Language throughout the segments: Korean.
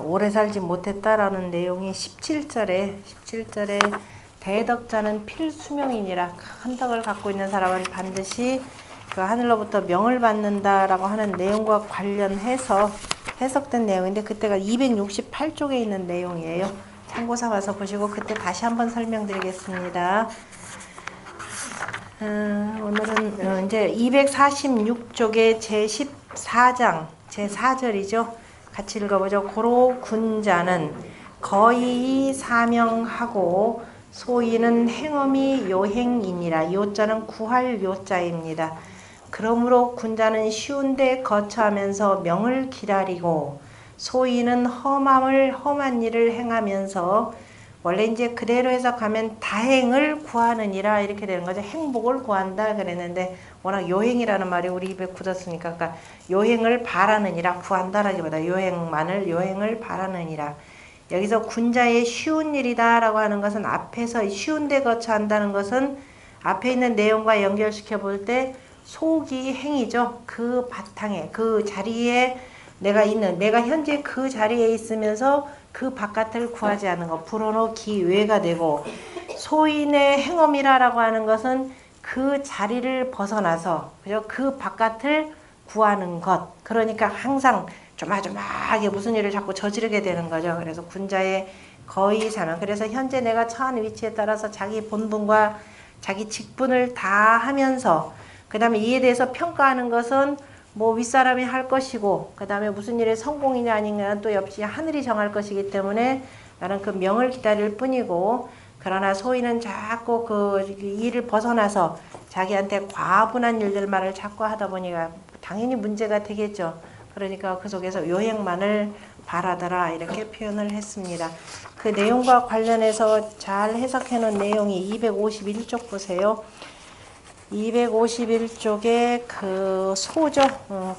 오래 살지 못했다라는 내용이 17절에 대덕자는 필수명이니라. 큰 덕을 갖고 있는 사람은 반드시 그 하늘로부터 명을 받는다라고 하는 내용과 관련해서 해석된 내용인데, 그때가 268쪽에 있는 내용이에요. 참고 삼아서 보시고 그때 다시 한번 설명드리겠습니다. 오늘은 이제 246쪽의 제14장 제4절이죠. 같이 읽어보죠. 고로 군자는 거의 사명하고 소위는 행엄이 요행이니라. 요자는 구할 요자입니다. 그러므로 군자는 쉬운데 거처하면서 명을 기다리고, 소위는 험한 일을 행하면서, 원래 이제 그대로 해석하면 다행을 구하느니라 이렇게 되는 거죠. 행복을 구한다 그랬는데 워낙 요행이라는 말이 우리 입에 굳었으니까, 그러니까 요행을 바라느니라, 구한다라기보다 요행을 바라느니라. 여기서 군자의 쉬운 일이다 라고 하는 것은, 앞에서 쉬운데 거처한다는 것은 앞에 있는 내용과 연결시켜 볼 때 소기 행이죠. 그 바탕에, 그 자리에 내가 현재 그 자리에 있으면서 그 바깥을 구하지 않는 것, 불어노 기외가 되고, 소인의 행엄이라고 하는 것은 그 자리를 벗어나서 그죠? 그 바깥을 구하는 것. 그러니까 항상 조마조마하게 무슨 일을 자꾸 저지르게 되는 거죠. 그래서 군자의 거의 사명. 그래서 현재 내가 처한 위치에 따라서 자기 본분과 자기 직분을 다 하면서, 그 다음에 이에 대해서 평가하는 것은 뭐 윗사람이 할 것이고, 그 다음에 무슨 일에 성공이냐 아니냐는 또 역시 하늘이 정할 것이기 때문에 나는 그 명을 기다릴 뿐이고, 그러나 소인은 자꾸 그 일을 벗어나서 자기한테 과분한 일들만을 자꾸 하다 보니까 당연히 문제가 되겠죠. 그러니까 그 속에서 요행만을 바라더라 이렇게 표현을 했습니다. 그 내용과 관련해서 잘 해석해 놓은 내용이 251쪽 보세요. 251쪽에 그 소죠.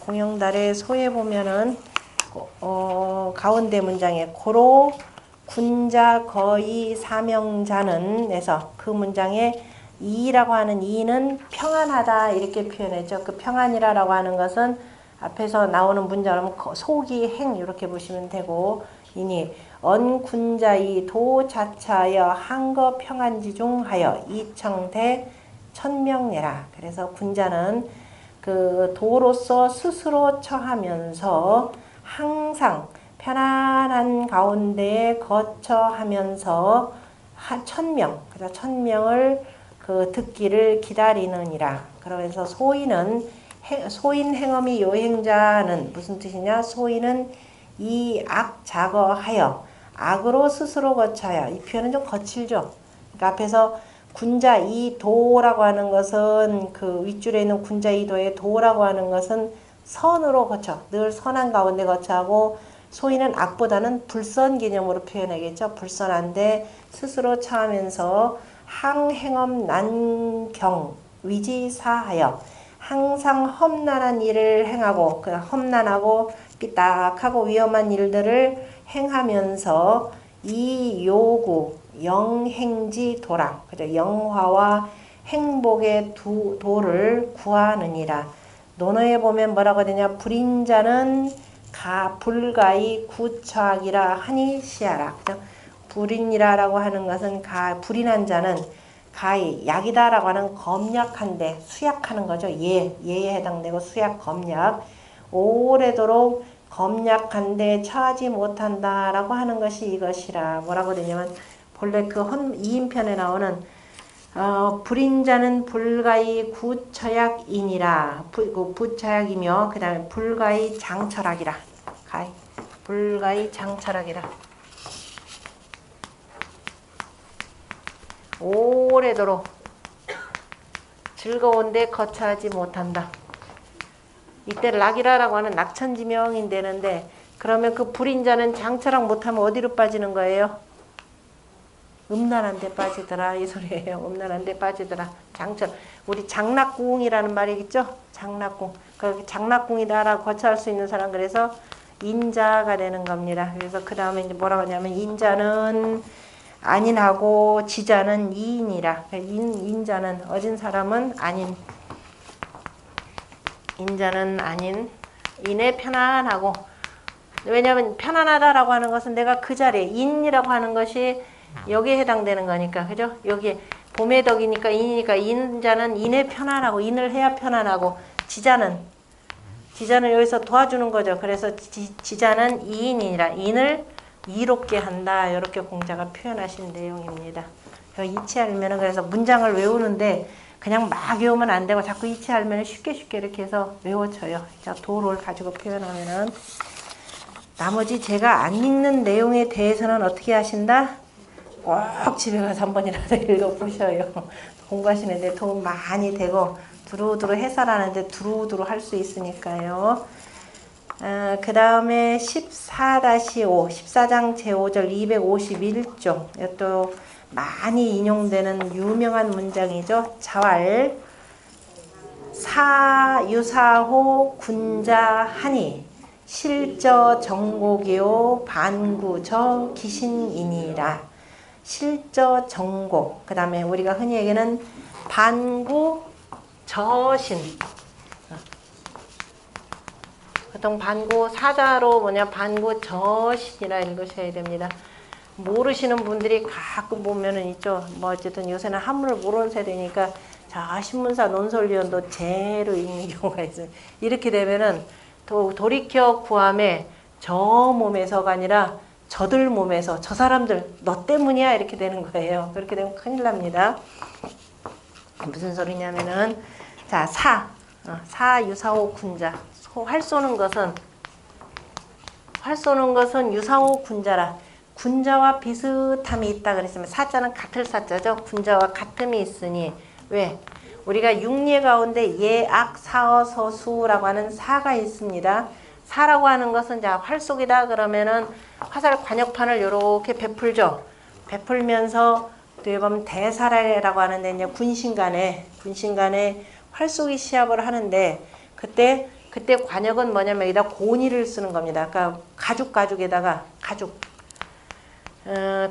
공영달의 소에 보면은 가운데 문장에 고로 군자 거의 사명자는 에서 그 문장에 이라고 하는 이는 평안하다 이렇게 표현했죠. 그 평안이라고 하는 것은 앞에서 나오는 문장은 소기 행 이렇게 보시면 되고, 이니 언군자이 도자차여 한거 평안지중하여 이청대 천명례라. 그래서 군자는 그 도로서 스스로 처하면서 항상 편안한 가운데에 거처하면서 천명, 그래서 천명을 그 듣기를 기다리느니라. 그러면서 소인 행엄이 요행자는 무슨 뜻이냐? 소인은 이 악 자거하여 악으로 스스로 거쳐야. 이 표현은 좀 거칠죠. 그러니까 앞에서 군자 이 도라고 하는 것은 그 윗줄에 있는 군자 이 도의 도라고 하는 것은 선으로 거쳐, 늘 선한 가운데 거쳐하고, 소인은 악보다는 불선 개념으로 표현하겠죠. 불선한데 스스로 처하면서 항행엄 난경 위지사하여 항상 험난한 일을 행하고, 그 험난하고 삐딱하고 위험한 일들을 행하면서 이 요구 영행지 도라, 그죠? 영화와 행복의 도를 구하느니라. 논어에 보면 뭐라고 되냐? 불인자는 불가히 구처하기라 하니 시하라. 그죠? 불인이라고 하는 것은 불인한 자는 가히 약이다라고 하는 검약한데 수약하는 거죠. 예에 해당되고 수약 검약. 오래도록 검약한데 처하지 못한다라고 하는 것이 이것이라. 뭐라고 되냐면 본래 그 2인편에 나오는 불인자는 불가히 구처약이니라. 부처약이며 그 다음에 불가히 장철학이라. 불가히 장철학이라. 오래도록 즐거운데 거처하지 못한다. 이때 락이라고 하는 낙천지명이 되는데, 그러면 그 불인자는 장철학 못하면 어디로 빠지는 거예요? 음란한 데 빠지더라 이 소리예요. 음란한 데 빠지더라. 장철. 우리 장락궁이라는 말이 있죠. 장락궁. 그 장락궁이다라고 거처할 수 있는 사람, 그래서 인자가 되는 겁니다. 그래서 그 다음에 이제 뭐라고 하냐면 인자는 안인하고 지자는 이인이라. 인자는 어진 사람은 안인, 인자는 안인, 인에 편안하고 왜냐하면 편안하다라고 하는 것은 내가 그 자리에 인이라고 하는 것이 여기에 해당되는 거니까 그죠? 여기 봄의 덕이니까 인이니까 인자는 인에 편안하고 인을 해야 편안하고 지자는 여기서 도와주는 거죠. 그래서 지자는 이인이라 인을 이롭게 한다. 이렇게 공자가 표현하신 내용입니다. 이치알면은 그래서 문장을 외우는데 그냥 막 외우면 안 되고 자꾸 이치알면은 쉽게 이렇게 해서 외워져요. 자, 도를 가지고 표현하면은 나머지 제가 안 읽는 내용에 대해서는 어떻게 하신다? 꼭 집에 가서 한 번이라도 읽어보셔요. 공부하시는데 도움 많이 되고 두루두루 해설하는데 두루두루 할 수 있으니까요. 그 다음에 14-5, 14장 제5절 251쪽. 이것도 많이 인용되는 유명한 문장이죠. 자왈 사유사호 군자하니 실저 정곡이요 반구저 기신이니라. 실저 정곡. 그 다음에 우리가 흔히 얘기하는 반구 저신. 보통 반구 사자로 반구 저신이라 읽으셔야 됩니다. 모르시는 분들이 가끔 보면은 있죠. 뭐 어쨌든 요새는 한문을 모르는 세대니까 자 신문사 논설위원도 제로 읽는 경우가 있어요. 이렇게 되면은 돌이켜 구함에 저 몸에서가 아니라 저들 몸에서 저 사람들 너 때문이야 이렇게 되는 거예요. 그렇게 되면 큰일 납니다. 무슨 소리냐면은 자 사유사호 군자 활 쏘는 것은 유사호 군자라. 군자와 비슷함이 있다 그랬으면 사자는 같을 사자죠. 군자와 같음이 있으니 왜? 우리가 육예 가운데 예악 사어서수라고 하는 사가 있습니다. 사라고 하는 것은 자 활속이다 그러면은 화살 관역판을 이렇게 베풀죠. 베풀면서 어떻게 보면 대사라라고 하는데 이제 군신간에 활속이 시합을 하는데 그때 관역은 뭐냐면 여기다 고니를 쓰는 겁니다. 그러니까 가죽에다가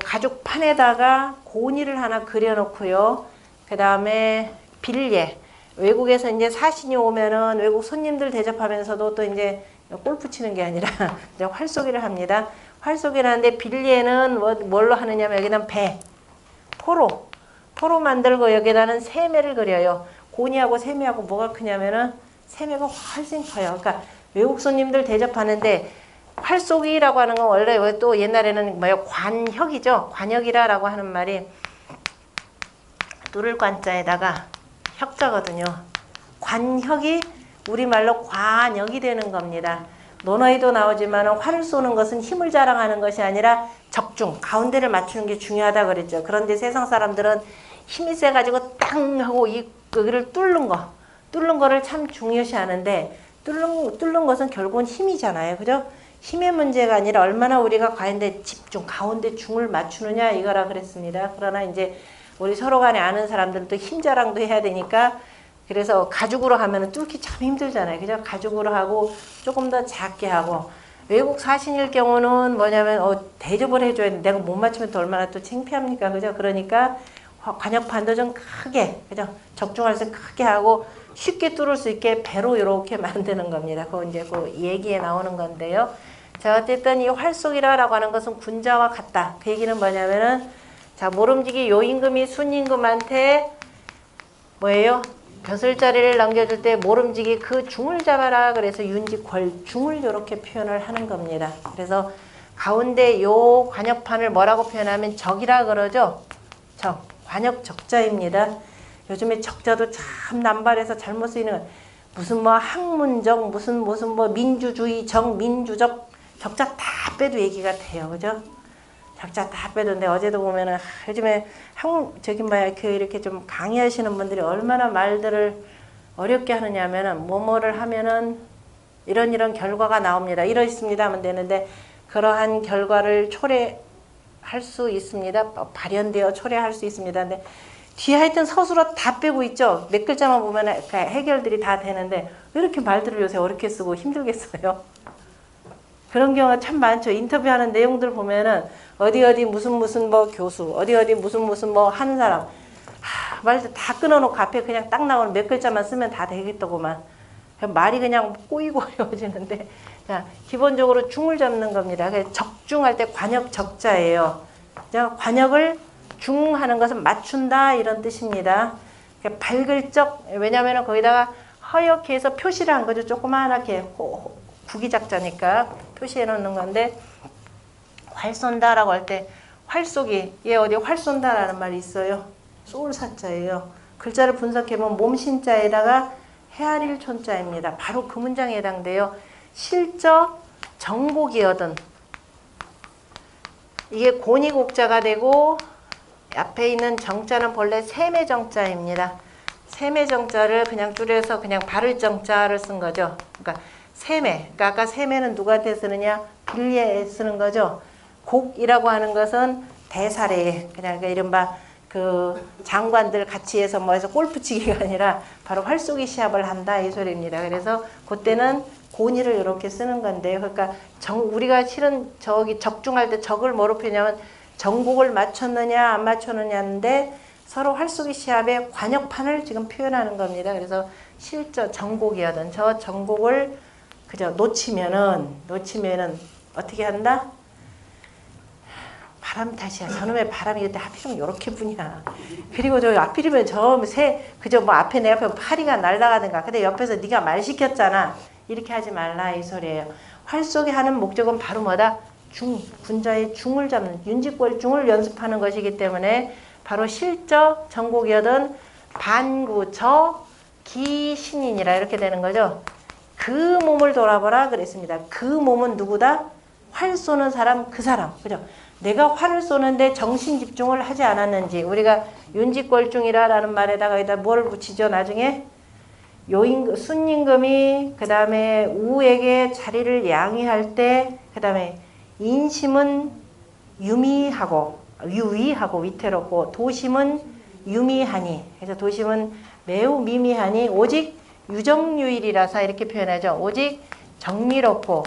가죽판에다가 고니를 하나 그려놓고요. 그 다음에 빌예. 외국에서 이제 사신이 오면은 외국 손님들 대접하면서도 또 이제 골프 치는 게 아니라 이제 활쏘기를 합니다. 활쏘기를 하는데 빌예는 뭘로 하느냐면 여기는 포로 만들고 여기다는 세매를 그려요. 고니하고 세매하고 뭐가 크냐면은 세매가 훨씬 커요. 그러니까 외국 손님들 대접하는데 활쏘기라고 하는 건 원래 또 옛날에는 관혁이죠. 관혁이라고 하는 말이 누를 관자에다가 혁자거든요. 관혁이 우리말로 관역이 되는 겁니다. 논어에도 나오지만 활을 쏘는 것은 힘을 자랑하는 것이 아니라 적중, 가운데를 맞추는 게 중요하다 그랬죠. 그런데 세상 사람들은 힘이 세가지고 땅 하고 여기를 뚫는 거를 참 중요시 하는데 뚫는 것은 결국은 힘이잖아요. 그죠? 힘의 문제가 아니라 얼마나 우리가 가운데 집중, 가운데 중을 맞추느냐 이거라 그랬습니다. 그러나 이제 우리 서로 간에 아는 사람들은 또 힘 자랑도 해야 되니까 그래서 가죽으로 하면 뚫기 참 힘들잖아요. 그죠? 가죽으로 하고 조금 더 작게 하고 외국 사신일 경우는 뭐냐면 대접을 해줘야 돼. 내가 못 맞추면 또 얼마나 또 창피합니까? 그죠? 그러니까 관역판도 좀 크게 그죠? 적중할 때 크게 하고 쉽게 뚫을 수 있게 배로 이렇게 만드는 겁니다. 그거 이제 그 얘기에 나오는 건데요. 자, 어쨌든 이 활쏘기라고 하는 것은 군자와 같다. 그 얘기는 뭐냐면은 자, 모름지기 요임금이 순임금한테 뭐예요? 벼슬자리를 넘겨줄 때 모름지기 그 중을 잡아라. 그래서 윤직궐 중을 이렇게 표현을 하는 겁니다. 그래서 가운데 요 관역판을 뭐라고 표현하면 적이라 그러죠. 적, 관역 적자입니다. 요즘에 적자도 참 남발해서 잘못 쓰이는 건 무슨 학문적 무슨 민주주의적 민주적 적자 다 빼도 얘기가 돼요. 그죠? 적자 다 빼던데 어제도 보면은 요즘에 이렇게 좀 강의하시는 분들이 얼마나 말들을 어렵게 하느냐면은 뭐뭐를 하면은 이런 결과가 나옵니다. 이러있습니다 하면 되는데 그러한 결과를 초래할 수 있습니다. 발현되어 초래할 수 있습니다. 근데 뒤에 하여튼 서술어 다 빼고 있죠. 몇 글자만 보면 해결들이 다 되는데 왜 이렇게 말들을 요새 어렵게 쓰고 힘들게 써요? 그런 경우가 참 많죠. 인터뷰하는 내용들 보면은 어디 무슨 교수, 어디 무슨 하는 사람 말들 다 끊어놓고 앞에 그냥 딱 나오는 몇 글자만 쓰면 다 되겠더구만. 말이 그냥 꼬이고 어려워지는데 그러니까 기본적으로 중을 잡는 겁니다. 적중할 때 관역 적자예요. 관역을 중하는 것은 맞춘다 이런 뜻입니다. 밝을 적, 왜냐하면 거기다가 허옇게 해서 표시를 한 거죠. 조그만하게 구기작자니까 표시해 놓는 건데, 활 쏜다라고 할 때 활쏘기, 얘 어디 활 쏜다라는 말이 있어요. 쏠 사자예요. 글자를 분석해보면 몸신자에다가 헤아릴 촌자입니다. 바로 그 문장에 해당돼요. 실적 정곡이거든. 이게 고니곡자가 되고 앞에 있는 정자는 본래 세매정자입니다. 세매정자를 그냥 줄여서 그냥 바를 정자를 쓴 거죠. 그러니까 세매. 그러니까 아까 세매는 누구한테 쓰느냐? 빌리에 쓰는 거죠. 곡이라고 하는 것은 대사례. 그냥 이른바 그 장관들 같이 해서 뭐 해서 골프 치기가 아니라 바로 활쏘기 시합을 한다 이 소리입니다. 그래서 그때는 고니를 이렇게 쓰는 건데요. 그러니까 우리가 실은 저기 적중할 때 적을 뭐로 표현하면 정곡을 맞췄느냐 안 맞췄느냐인데 서로 활쏘기 시합의 관역판을 지금 표현하는 겁니다. 그래서 실저 정곡이거든. 저 정곡을 그저 놓치면은 어떻게 한다? 바람 탓이야. 저놈의 바람이 그때 하필이면 이렇게 부냐. 그리고 저 하필이면 그저 뭐 앞에 내 앞에 파리가 날아가든가. 근데 옆에서 네가 말 시켰잖아. 이렇게 하지 말라 이 소리예요. 활쏘기 하는 목적은 바로 뭐다? 군자의 중을 잡는 윤직골중을 연습하는 것이기 때문에 바로 실적 정곡이거든 반구저 기신인이라 이렇게 되는 거죠. 그 몸을 돌아보라 그랬습니다. 그 몸은 누구다? 활 쏘는 사람, 그 사람. 그죠? 내가 활을 쏘는데 정신 집중을 하지 않았는지, 우리가 윤직골중이라는 말에다가 여기다 뭘 붙이죠? 나중에 순임금이 그 다음에 우에게 자리를 양위할 때, 그 다음에 인심은 유미하고 위태롭고 도심은 유미하니, 그래서 도심은 매우 미미하니 오직 유정유일이라서 이렇게 표현하죠. 오직 정리롭고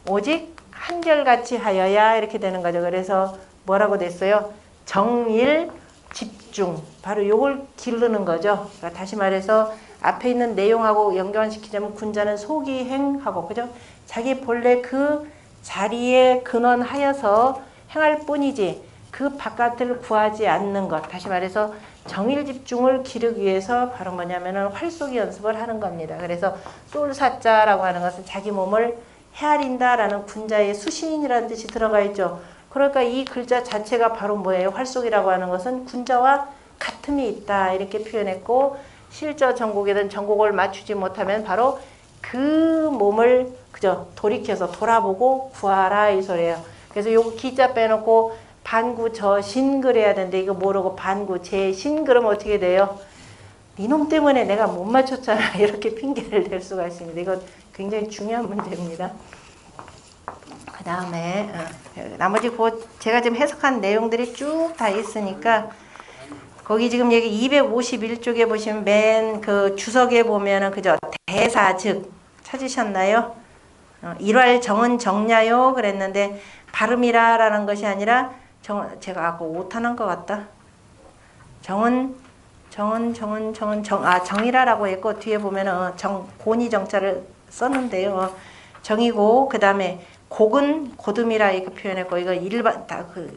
오직 한결같이 하여야 이렇게 되는 거죠. 그래서 뭐라고 됐어요? 정일 집중. 바로 요걸 기르는 거죠. 그러니까 다시 말해서 앞에 있는 내용하고 연관시키자면 군자는 소기행하고, 그죠? 자기 본래 그 자리에 근원하여서 행할 뿐이지 그 바깥을 구하지 않는 것. 다시 말해서 정일 집중을 기르기 위해서 바로 뭐냐면은 활쏘기 연습을 하는 겁니다. 그래서 쏠사자라고 하는 것은 자기 몸을 헤아린다라는 군자의 수신이라는 뜻이 들어가 있죠. 그러니까 이 글자 자체가 바로 뭐예요? 활쏘기라고 하는 것은 군자와 같음이 있다 이렇게 표현했고, 실저 정곡이든 정곡을 맞추지 못하면 바로 그 몸을 그저 돌이켜서 돌아보고 구하라 이 소리예요. 그래서 요거 기자 빼놓고 반구 저신 그래야 되는데 이거 모르고 반구 제신 그러면 어떻게 돼요? 이놈 때문에 내가 못 맞췄잖아 이렇게 핑계를 댈 수가 있습니다. 이거 굉장히 중요한 문제입니다. 그 다음에 나머지 제가 지금 해석한 내용들이 쭉 다 있으니까 거기 지금 여기 251쪽에 보시면 맨 그 주석에 보면은 그죠? 대사 즉 찾으셨나요? 일활 정은 정냐요 그랬는데 발음이라라는 것이 아니라 제가 아까 오탄한 것 같다. 정이라라고 했고 뒤에 보면은 고니 정자를 썼는데요. 정이고 그 다음에 곡은 고듬이라 이렇게 표현했고, 이거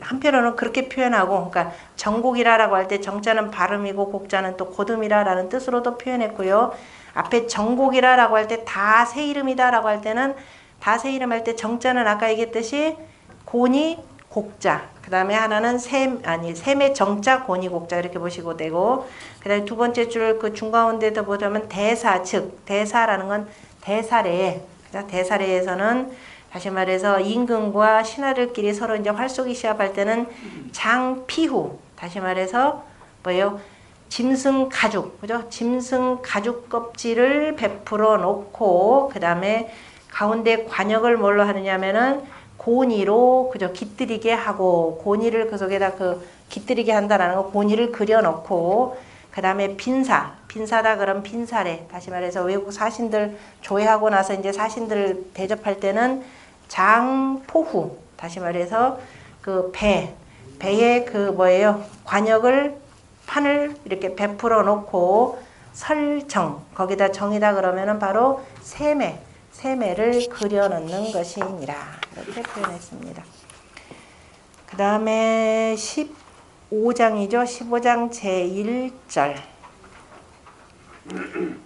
한편으로는 그렇게 표현하고, 그러니까 정곡이라라고 할 때 정자는 발음이고 곡자는 또 고듬이라라는 뜻으로도 표현했고요. 앞에 정곡이라라고 할 때 다 새 이름이다라고 할 때는 다 새 이름 할 때 정자는 아까 얘기했듯이 고니 곡자, 그 다음에 하나는 셈의 정자 고니 곡자 이렇게 보시고 되고, 그 다음에 두 번째 줄 그 중가운데도 보자면 대사 즉 대사라는 건 대사례. 대사례에서는 다시 말해서 임금과 신하들끼리 서로 이제 활쏘기 시합할 때는 장피후, 다시 말해서 뭐예요? 짐승 가죽, 그죠? 짐승 가죽 껍질을 베풀어 놓고, 그 다음에 가운데 관역을 뭘로 하느냐면은 고니로 그죠? 깃들이게 하고, 고니를 그 속에다 깃들이게 한다라는 거, 고니를 그려놓고, 그 다음에 빈사다 그럼 빈사례. 다시 말해서 외국 사신들 조회하고 나서 이제 사신들 대접할 때는 장포후. 다시 말해서 배에 뭐예요? 판을 이렇게 베풀어 놓고 설정. 거기다 정이다 그러면은 바로 세매. 세매를 그려넣는 것이니라. 이렇게 표현했습니다. 그 다음에 15장이죠. 15장 제1절.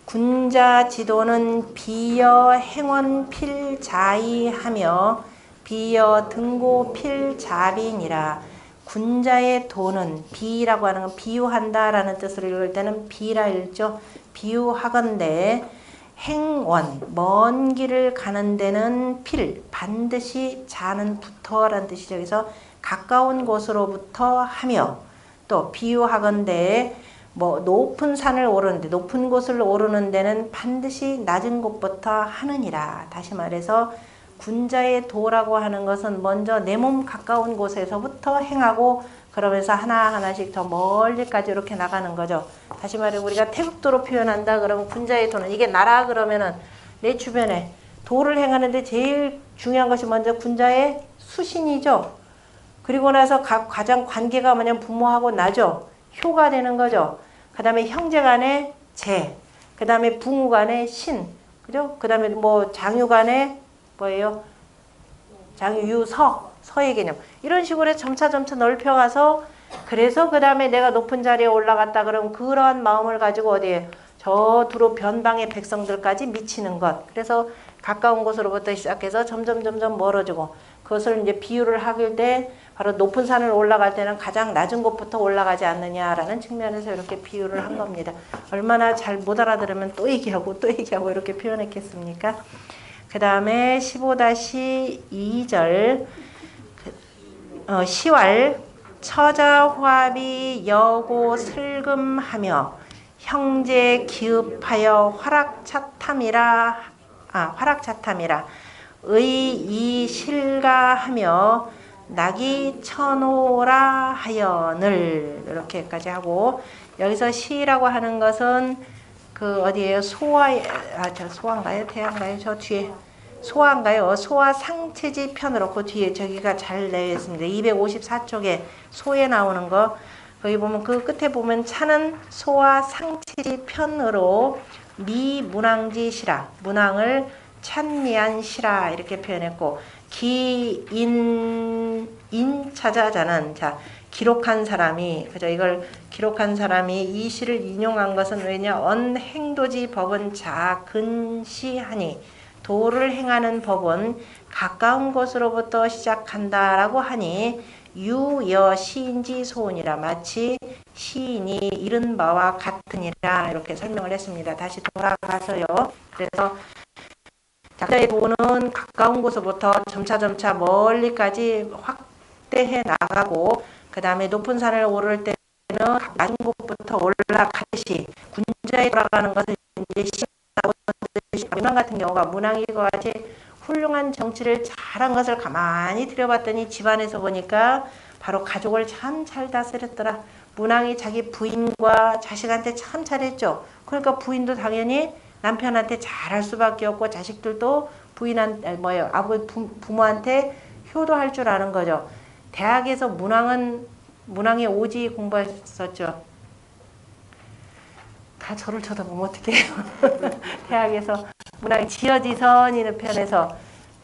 군자 지도는 비여 행원 필자이하며 비여 등고 필자비니라. 군자의 도는 비라고 하는 건 비유한다 라는 뜻으로 읽을 때는 비라 읽죠. 비유하건대 행원 먼 길을 가는 데는 필 반드시 자는 부터 라는 뜻이죠. 그래서 가까운 곳으로부터 하며 또 비유하건대 뭐 높은 산을 오르는데 높은 곳을 오르는 데는 반드시 낮은 곳부터 하느니라. 다시 말해서 군자의 도라고 하는 것은 먼저 내 몸 가까운 곳에서부터 행하고 그러면서 하나하나씩 더 멀리까지 이렇게 나가는 거죠. 다시 말해 우리가 태극도로 표현한다 그러면 군자의 도는 이게 나라 그러면은 내 주변에 도를 행하는데 제일 중요한 것이 먼저 군자의 수신이죠. 그리고 나서 가장 관계가 뭐냐면 부모하고 나죠. 효가 되는 거죠. 그 다음에 형제 간의 제, 그 다음에 부모 간의 신, 그죠? 그 다음에 뭐 장유 간의 뭐예요? 장유, 유, 서의 개념. 이런 식으로 점차 넓혀가서 그래서 그 다음에 내가 높은 자리에 올라갔다 그러면 그러한 마음을 가지고 어디에 저 두로 변방의 백성들까지 미치는 것. 그래서 가까운 곳으로부터 시작해서 점점 멀어지고 그것을 이제 비유를 하길 때 바로 높은 산을 올라갈 때는 가장 낮은 곳부터 올라가지 않느냐라는 측면에서 이렇게 비유를 한 겁니다. 얼마나 잘 못 알아들으면 또 얘기하고 이렇게 표현했겠습니까? 그 다음에 15-2절 시왈 처자화비 여고 슬금하며 형제 기읍하여 화락차탐이라 의이 실가하며 낙이 천오라 하여늘 이렇게까지 하고 여기서 시라고 하는 것은 그 어디에요? 소화인가요? 태양가요? 저 뒤에 소화인가요? 소화 상체지 편으로 그 뒤에 저기가 잘 되어 있습니다. 254쪽에 소에 나오는 거 거기 보면 그 끝에 보면 차는 소화 상체지 편으로 미문항지시라 문항을 찬미한 시라 이렇게 표현했고 인차자자는 자 기록한 사람이 그죠 이걸 기록한 사람이 이 시를 인용한 것은 왜냐 언행도지 법은 자근시하니 도를 행하는 법은 가까운 곳으로부터 시작한다라고 하니 유여 시인지 소원이라 마치 시인이 이른 바와 같으니라 이렇게 설명을 했습니다. 다시 돌아가서요. 그래서 작자의 도는 가까운 곳으로부터 점차 멀리까지 확대해 나가고 그 다음에 높은 산을 오를 때는 낮은 곳부터 올라가듯이 군자에 돌아가는 것은 이제 문항 같은 경우가 문항이와 같이 훌륭한 정치를 잘한 것을 가만히 들여봤더니 집안에서 보니까 바로 가족을 참 잘 다스렸더라. 문항이 자기 부인과 자식한테 참 잘했죠. 그러니까 부인도 당연히 남편한테 잘할 수밖에 없고 자식들도 부모한테 효도할 줄 아는 거죠. 대학에서 문항의 오지 공부했었죠. 다 저를 쳐다보면 어떡해요. 대학에서 문항 지어지선이라는 편에서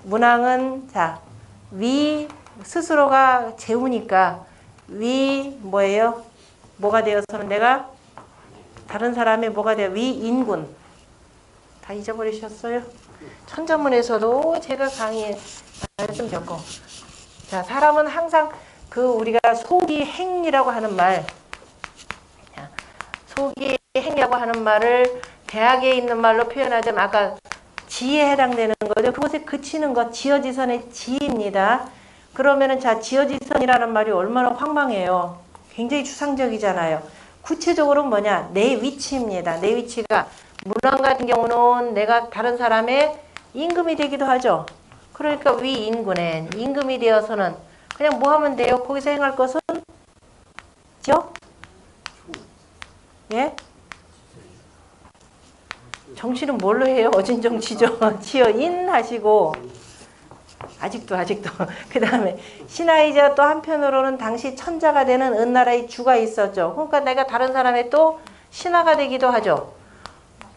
문항은 자 위 스스로가 재우니까 위 뭐예요? 뭐가 되어서는 내가 다른 사람의 뭐가 되어 위인군 다 잊어버리셨어요? 천자문에서도 제가 강의 좀 겪고 자 사람은 항상 그 우리가 속이 행이라고 하는 말 속이 행이라고 하는 말을 대학에 있는 말로 표현하자면 아까 지에 해당되는 거죠. 그것에 그치는 것 지어지선의 지입니다. 그러면은 자 지어지선이라는 말이 얼마나 황망해요. 굉장히 추상적이잖아요. 구체적으로 뭐냐 내 위치입니다. 내 위치가 문항 같은 경우는 내가 다른 사람의 임금이 되기도 하죠. 그러니까 위인군에 임금이 되어서는 그냥 뭐 하면 돼요? 거기서 행할 것은 지어? 예? 정치는 뭘로 해요? 어진 정치죠. 지어인 하시고 아직도 그 다음에 신하이자 또 한편으로는 당시 천자가 되는 은나라의 주가 있었죠. 그러니까 내가 다른 사람의 또 신하가 되기도 하죠.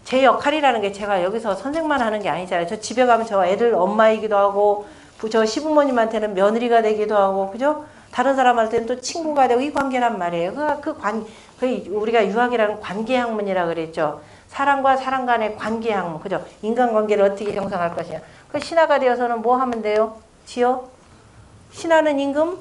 제 역할이라는 게 제가 여기서 선생만 하는 게 아니잖아요. 저 집에 가면 저 애들 엄마이기도 하고 저 시부모님한테는 며느리가 되기도 하고 그죠? 다른 사람한테는 또 친구가 되고 이 관계란 말이에요. 그 우리가 유학이라는 관계 학문이라 그랬죠. 사람과 사람 간의 관계 학문, 그죠? 인간관계를 어떻게 형성할 것이냐. 그 신하가 되어서는 뭐 하면 돼요? 지어? 신하는 임금?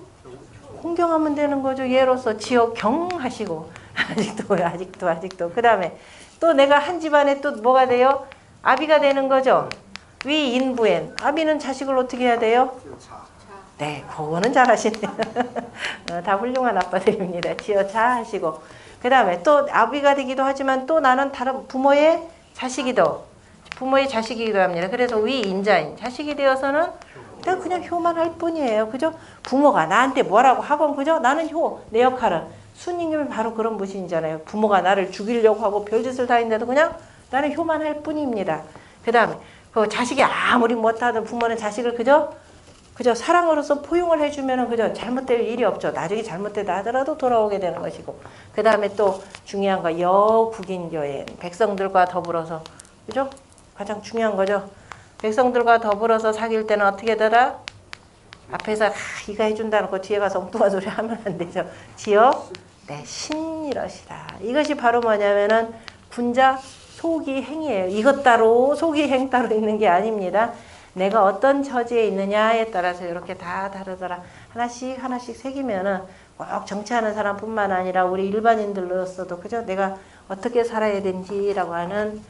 공경하면 되는 거죠. 예로서 지어 경하시고 아직도 그 다음에 또 내가 한 집안에 또 뭐가 돼요? 아비가 되는 거죠. 위인부엔 아비는 자식을 어떻게 해야 돼요? 네, 그거는 잘하시네요. 다 훌륭한 아빠들입니다. 지어자 하시고 그 다음에 또 아비가 되기도 하지만 또 나는 다른 부모의 자식이기도 합니다. 그래서 위인자인 자식이 되어서는 내가 그냥 효만 할 뿐이에요. 그죠? 부모가 나한테 뭐라고 하건 그죠? 나는 내 역할은 수님이 바로 그런 분이잖아요. 부모가 나를 죽이려고 하고 별짓을 다 했는데도 그냥 나는 효만 할 뿐입니다. 그 다음에 그 자식이 아무리 못하든 부모는 자식을 그저 사랑으로서 포용을 해주면은 그저 잘못될 일이 없죠. 나중에 잘못되다 하더라도 돌아오게 되는 것이고. 그 다음에 또 중요한 거 여국인여엔 백성들과 더불어서 그죠? 가장 중요한 거죠. 백성들과 더불어서 사귈 때는 어떻게 되더라? 앞에서 이가 해준다는 거 뒤에 가서 엉뚱한 소리 하면 안 되죠. 지어 네, 신이러시다. 이것이 바로 뭐냐면은 군자 소기 행이에요. 이것 따로 소기 행 따로 있는 게 아닙니다. 내가 어떤 처지에 있느냐에 따라서 이렇게 다 다르더라. 하나씩 새기면은 꼭 정치하는 사람뿐만 아니라 우리 일반인들로서도 그죠? 내가 어떻게 살아야 되는지라고 하는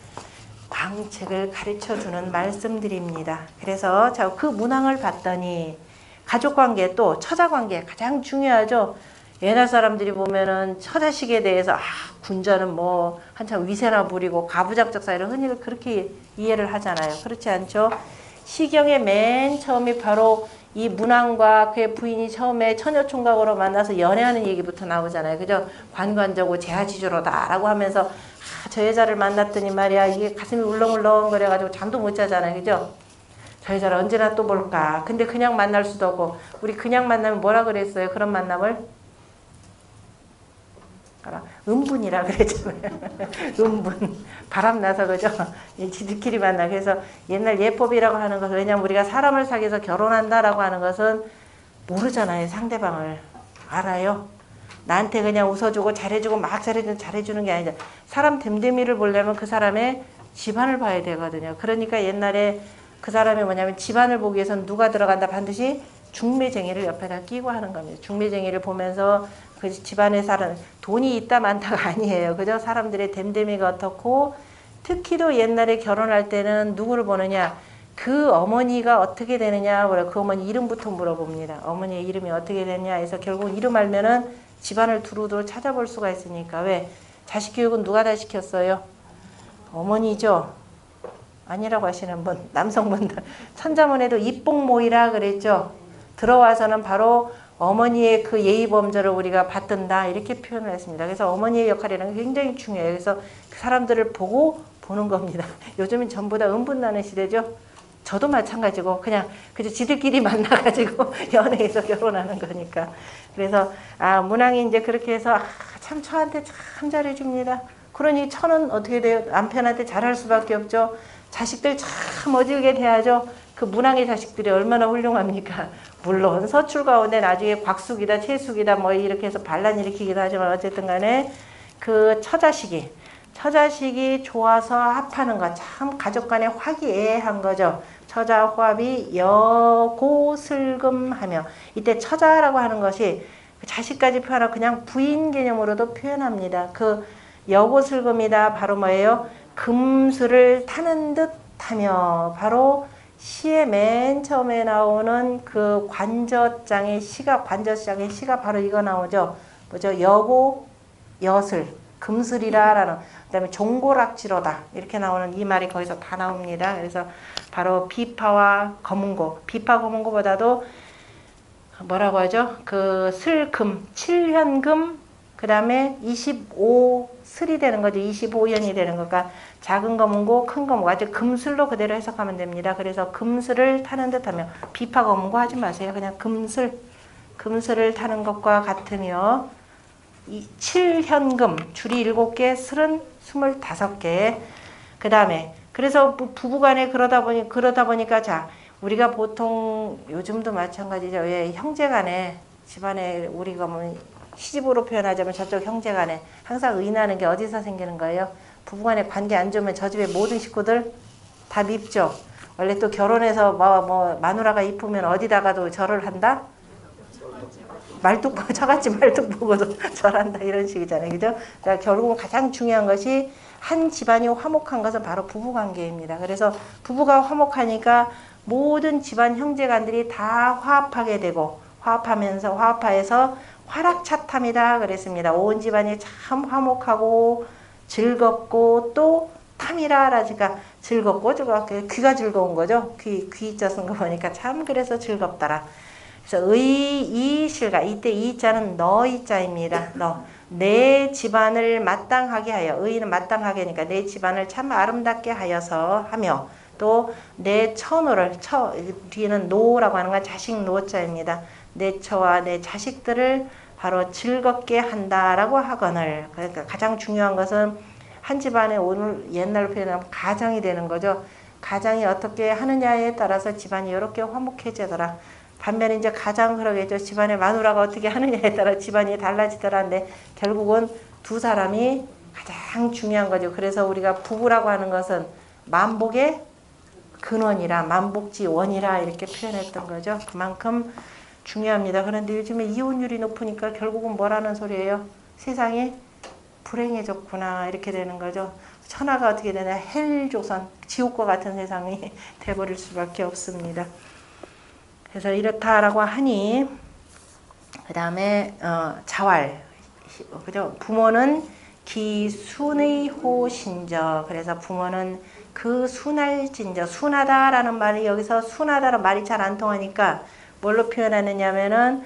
방책을 가르쳐주는 말씀드립니다. 그래서 그 문항을 봤더니 가족관계 또 처자관계 가장 중요하죠. 옛날 사람들이 보면은 처자식에 대해서 군자는 뭐 한참 위세나 부리고 가부장적 사이를 흔히 그렇게 이해를 하잖아요. 그렇지 않죠? 시경의 맨 처음이 바로 이 문왕과 그의 부인이 처음에 처녀총각으로 만나서 연애하는 얘기부터 나오잖아요. 그죠? 관관저고 제하지조로다라고 하면서 저 여자를 만났더니 말이야 이게 가슴이 울렁울렁 거려가지고 잠도 못 자잖아요. 그죠? 저 여자를 언제나 또 볼까. 근데 그냥 만날 수도 없고 우리 그냥 만나면 뭐라 그랬어요? 그런 만남을? 은분이라 그랬잖아요. 은분. 바람나서 그죠? 지들끼리 만나. 그래서 옛날 예법이라고 하는 것은 왜냐면 우리가 사람을 사귀어서 결혼한다라고 하는 것은 모르잖아요. 상대방을. 알아요? 나한테 그냥 웃어주고 잘해주고 막 잘해주는 게 아니죠. 사람 됨됨이를 보려면 그 사람의 집안을 봐야 되거든요. 그러니까 옛날에 그 사람이 뭐냐면 집안을 보기 위해서는 누가 들어간다? 반드시 중매쟁이를 옆에다 끼고 하는 겁니다. 중매쟁이를 보면서 그 집안에 사는 돈이 있다 많다가 아니에요. 그죠? 사람들의 됨됨이가 어떻고 특히도 옛날에 결혼할 때는 누구를 보느냐? 그 어머니가 어떻게 되느냐? 그 어머니 이름부터 물어봅니다. 어머니의 이름이 어떻게 되느냐 해서 결국 이름 알면은 집안을 두루두루 찾아볼 수가 있으니까. 왜? 자식 교육은 누가 다 시켰어요? 어머니죠. 아니라고 하시는 분, 남성분들. 천자문에도 입복모이라 그랬죠. 들어와서는 바로 어머니의 그 예의범절을 우리가 받든다 이렇게 표현을 했습니다. 그래서 어머니의 역할이라는 게 굉장히 중요해요. 그래서 그 사람들을 보고 보는 겁니다. 요즘은 전부 다 은분나는 시대죠. 저도 마찬가지고 그냥 그저 지들끼리 만나가지고 연애해서 결혼하는 거니까. 그래서 문왕이 이제 그렇게 해서 참 처한테 참 잘해줍니다. 그러니 처는 어떻게 돼요? 남편한테 잘할 수밖에 없죠. 자식들 참 어질게 대하죠. 그 문왕의 자식들이 얼마나 훌륭합니까? 물론 서출 가운데 나중에 곽숙이다 채숙이다 뭐 이렇게 해서 반란 일으키기도 하지만 어쨌든 간에 그 처자식이 좋아서 합하는 거 참 가족 간에 화기애애한 거죠. 처자 화합이 여고슬금하며 이때 처자라고 하는 것이 자식까지 표현하고 그냥 부인 개념으로도 표현합니다. 그 여고슬금이다 바로 뭐예요? 금슬을 타는 듯 하며 바로 시의 맨 처음에 나오는 그 관저장의 시가 바로 이거 나오죠. 뭐죠? 여고 여슬 금슬이라라는 그다음에 종고락지로다 이렇게 나오는 이 말이 거기서 다 나옵니다. 그래서 바로 비파와 검은고, 비파 검은고보다도 뭐라고 하죠? 그 슬금, 7현금 그 다음에 25슬이 되는 거죠. 25연이 되는 거가 작은 검은고, 큰 검은고 아주 금슬로 그대로 해석하면 됩니다. 그래서 금슬을 타는 듯하며 비파 검은고 하지 마세요. 그냥 금슬을 타는 것과 같으며 7현금 줄이 7개, 슬은 25개. 그 다음에 그래서 부부간에 그러다 보니까 자 우리가 보통 요즘도 마찬가지죠. 예, 형제간에 집안에 우리가 뭐 시집으로 표현하자면 저쪽 형제간에 항상 의인하는 게 어디서 생기는 거예요? 부부간에 관계 안 좋으면 저 집의 모든 식구들 다 밉죠. 원래 또 결혼해서 뭐 마누라가 이쁘면 어디다가도 절을 한다? 말뚝 보고 저같이 말뚝 보고도 절한다 이런 식이잖아요. 그죠? 그러니까 결국은 가장 중요한 것이 한 집안이 화목한 것은 바로 부부관계입니다. 그래서 부부가 화목하니까 모든 집안 형제간들이 다 화합하게 되고 화합해서 화락차탐이다 그랬습니다. 온 집안이 참 화목하고 즐겁고 또 탐이라 그러니까 즐겁고 귀가 즐거운 거죠. 귀자 쓴 거 보니까 참 그래서 즐겁더라. 그래서 이실가 이때 이자는 너이자입니다. 내 집안을 마땅하게 하여 의인은 마땅하게니까 내 집안을 참 아름답게 하여서 하며 또 내 처노를 뒤에는 노라고 하는 건 자식 노자입니다. 내 처와 내 자식들을 바로 즐겁게 한다라고 하거늘. 그러니까 가장 중요한 것은 한 집안에 오늘 옛날로 표현하면 가정이 되는 거죠. 가장이 어떻게 하느냐에 따라서 집안이 이렇게 화목해지더라. 반면에 이제 가장 그러겠죠. 집안의 마누라가 어떻게 하느냐에 따라 집안이 달라지더라는데 결국은 두 사람이 가장 중요한 거죠. 그래서 우리가 부부라고 하는 것은 만복의 근원이라 만복지 원이라 이렇게 표현했던 거죠. 그만큼 중요합니다. 그런데 요즘에 이혼율이 높으니까 결국은 뭐라는 소리예요? 세상이 불행해졌구나 이렇게 되는 거죠. 천하가 어떻게 되나 헬조선 지옥과 같은 세상이 돼버릴 수밖에 없습니다. 그래서 이렇다라고 하니 그 다음에 자활 그죠? 부모는 기순의 호신저 그래서 부모는 그 순할진저 순하다라는 말이 여기서 순하다라는 말이 잘 안 통하니까 뭘로 표현하느냐면은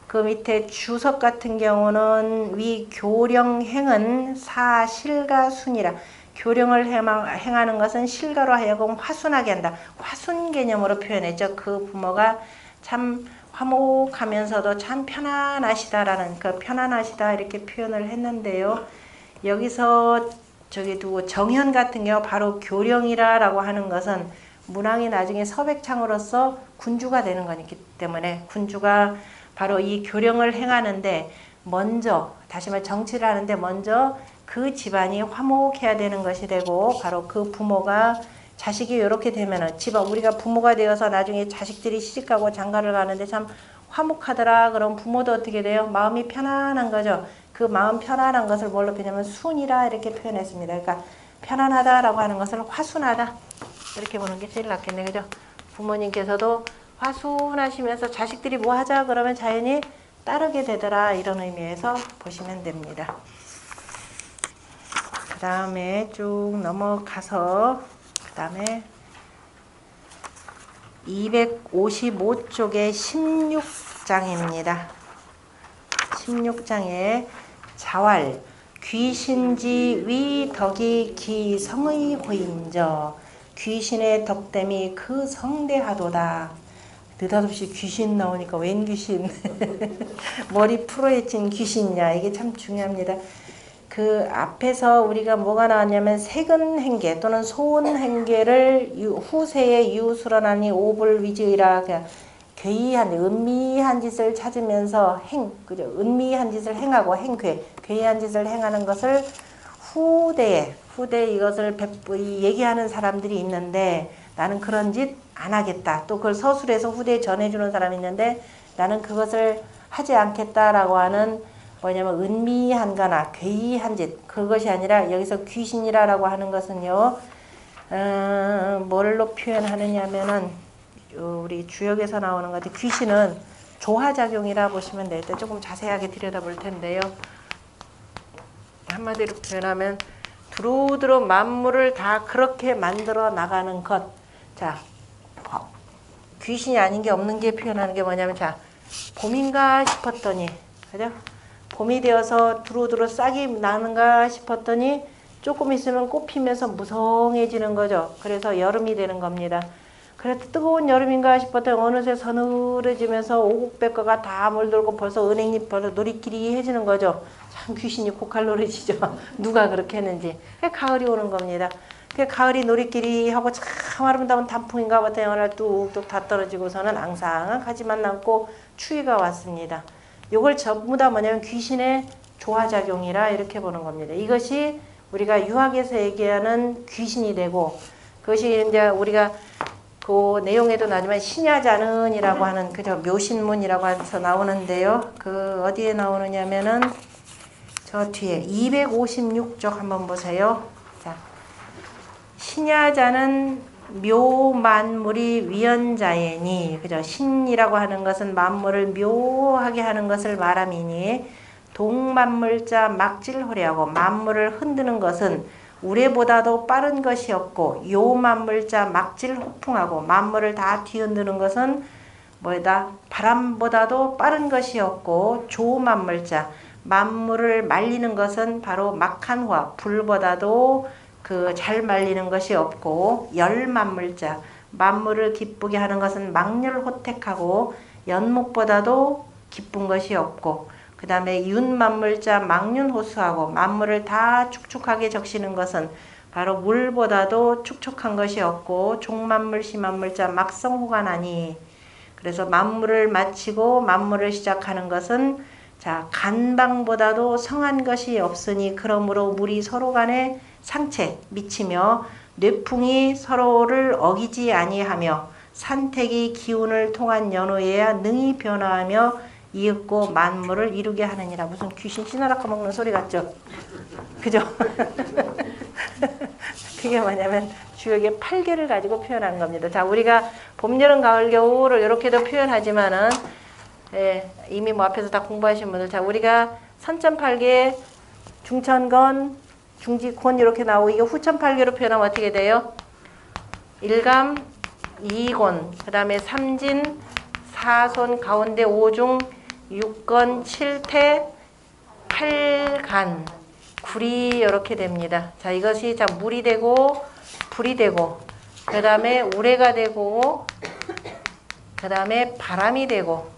그 밑에 주석 같은 경우는 위 교령행은 사실가 순이라 교령을 행하는 것은 실가로 하여금 화순하게 한다. 화순 개념으로 표현했죠. 그 부모가 참 화목하면서도 참 편안하시다라는 그 편안하시다 이렇게 표현을 했는데요. 여기서 저기 두고 정현 같은 경우 바로 교령이라고 하는 것은 문왕이 나중에 서백창으로서 군주가 되는 거기 때문에 군주가 바로 이 교령을 행하는데 먼저 다시 말해 정치를 하는데 먼저 그 집안이 화목해야 되는 것이 되고 바로 그 부모가 자식이 이렇게 되면은 집안 우리가 부모가 되어서 나중에 자식들이 시집가고 장가를 가는데 참 화목하더라. 그럼 부모도 어떻게 돼요? 마음이 편안한 거죠. 그 마음 편안한 것을 뭘로 표현하면 순이라 이렇게 표현했습니다. 그러니까 편안하다라고 하는 것을 화순하다 이렇게 보는 게 제일 낫겠네. 그죠? 부모님께서도 화순하시면서 자식들이 뭐 하자 그러면 자연히 따르게 되더라 이런 의미에서 보시면 됩니다. 그 다음에 쭉 넘어가서 그 다음에 255쪽의 16장입니다. 16장에 자활 귀신지 위 덕이 기성의 호인저 귀신의 덕됨이 그 성대하도다. 느닷없이 귀신 나오니까 웬 귀신 머리 풀어헤친 귀신이냐 이게 참 중요합니다. 그 앞에서 우리가 뭐가 나왔냐면 색은 행계 또는 소은 행계를 후세에 이웃으로나니 오불위지의라 괴이한 은미한 짓을 찾으면서 그죠? 은미한 짓을 행하고 괴이한 짓을 행하는 것을 후대에 이것을 얘기하는 사람들이 있는데 나는 그런 짓 안 하겠다. 또 그걸 서술해서 후대에 전해주는 사람이 있는데 나는 그것을 하지 않겠다라고 하는 뭐냐면 은미한 거나 괴이한 짓 그것이 아니라 여기서 귀신이라고 하는 것은요 뭘로 표현하느냐면은 우리 주역에서 나오는 것 같아요. 귀신은 조화작용이라 보시면 될 때 조금 자세하게 들여다볼 텐데요. 한마디로 표현하면 두루두루 만물을 다 그렇게 만들어 나가는 것. 자, 귀신이 아닌 게 없는 게 표현하는 게 뭐냐면 자, 봄인가 싶었더니 그죠? 봄이 되어서 두루두루 싹이 나는가 싶었더니 조금 있으면 꽃 피면서 무성해지는 거죠. 그래서 여름이 되는 겁니다. 그래도 뜨거운 여름인가 싶었더니 어느새 서늘해지면서 오곡백과가 다 물들고 벌써 은행잎 벌써 노리끼리 해지는 거죠. 참 귀신이 고칼 노릇이죠. 누가 그렇게 했는지. 가을이 오는 겁니다. 그 가을이 놀이끼리 하고 참 아름다운 단풍인가 보다 영하날 뚝뚝 다 떨어지고서는 앙상한 가지만 남고 추위가 왔습니다. 이걸 전부 다 뭐냐면 귀신의 조화작용이라 이렇게 보는 겁니다. 이것이 우리가 유학에서 얘기하는 귀신이 되고, 그것이 이제 우리가 그 내용에도 나지만 신야자는이라고 하는 그저 묘신문이라고 해서 나오는데요. 그 어디에 나오느냐면은 저 뒤에 256쪽 한번 보세요. 자, 신야자는 묘만물이 위연자예니, 그죠? 신이라고 하는 것은 만물을 묘하게 하는 것을 말함이니, 동만물자 막질호래하고 만물을 흔드는 것은 우레보다도 빠른 것이 없고, 요만물자 막질호풍하고 만물을 다 뒤흔드는 것은 뭐다? 바람보다도 빠른 것이 없고, 조만물자 만물을 말리는 것은 바로 막한화 불보다도 그 잘 말리는 것이 없고, 열만물자 만물을 기쁘게 하는 것은 막렬호택하고 연목보다도 기쁜 것이 없고, 그 다음에 윤만물자 막륜호수하고 만물을 다 축축하게 적시는 것은 바로 물보다도 축축한 것이 없고, 종만물 시만물자 막성호가 나니, 그래서 만물을 마치고 만물을 시작하는 것은 자 간방보다도 성한 것이 없으니, 그러므로 물이 서로 간에 상체 미치며 뇌풍이 서로를 어기지 아니하며 산택이 기운을 통한 연호에야 능히 변화하며 이윽고 만물을 이루게 하느니라. 무슨 귀신 씨나락까 먹는 소리 같죠? 그죠? 그게 뭐냐면 주역의 8개를 가지고 표현한 겁니다. 자, 우리가 봄, 여름, 가을, 겨울을 이렇게도 표현하지만은 이미 뭐 앞에서 다 공부하신 분들, 자, 우리가 선천팔계, 중천건, 중지권 이렇게 나오고, 이게 후천팔계로 표현하면 어떻게 돼요? 일감, 이곤, 그 다음에 삼진, 사손, 가운데 오중, 육건, 칠태, 팔간, 구리 이렇게 됩니다. 자, 이것이 자 물이 되고 불이 되고, 그 다음에 우레가 되고, 그 다음에 바람이 되고,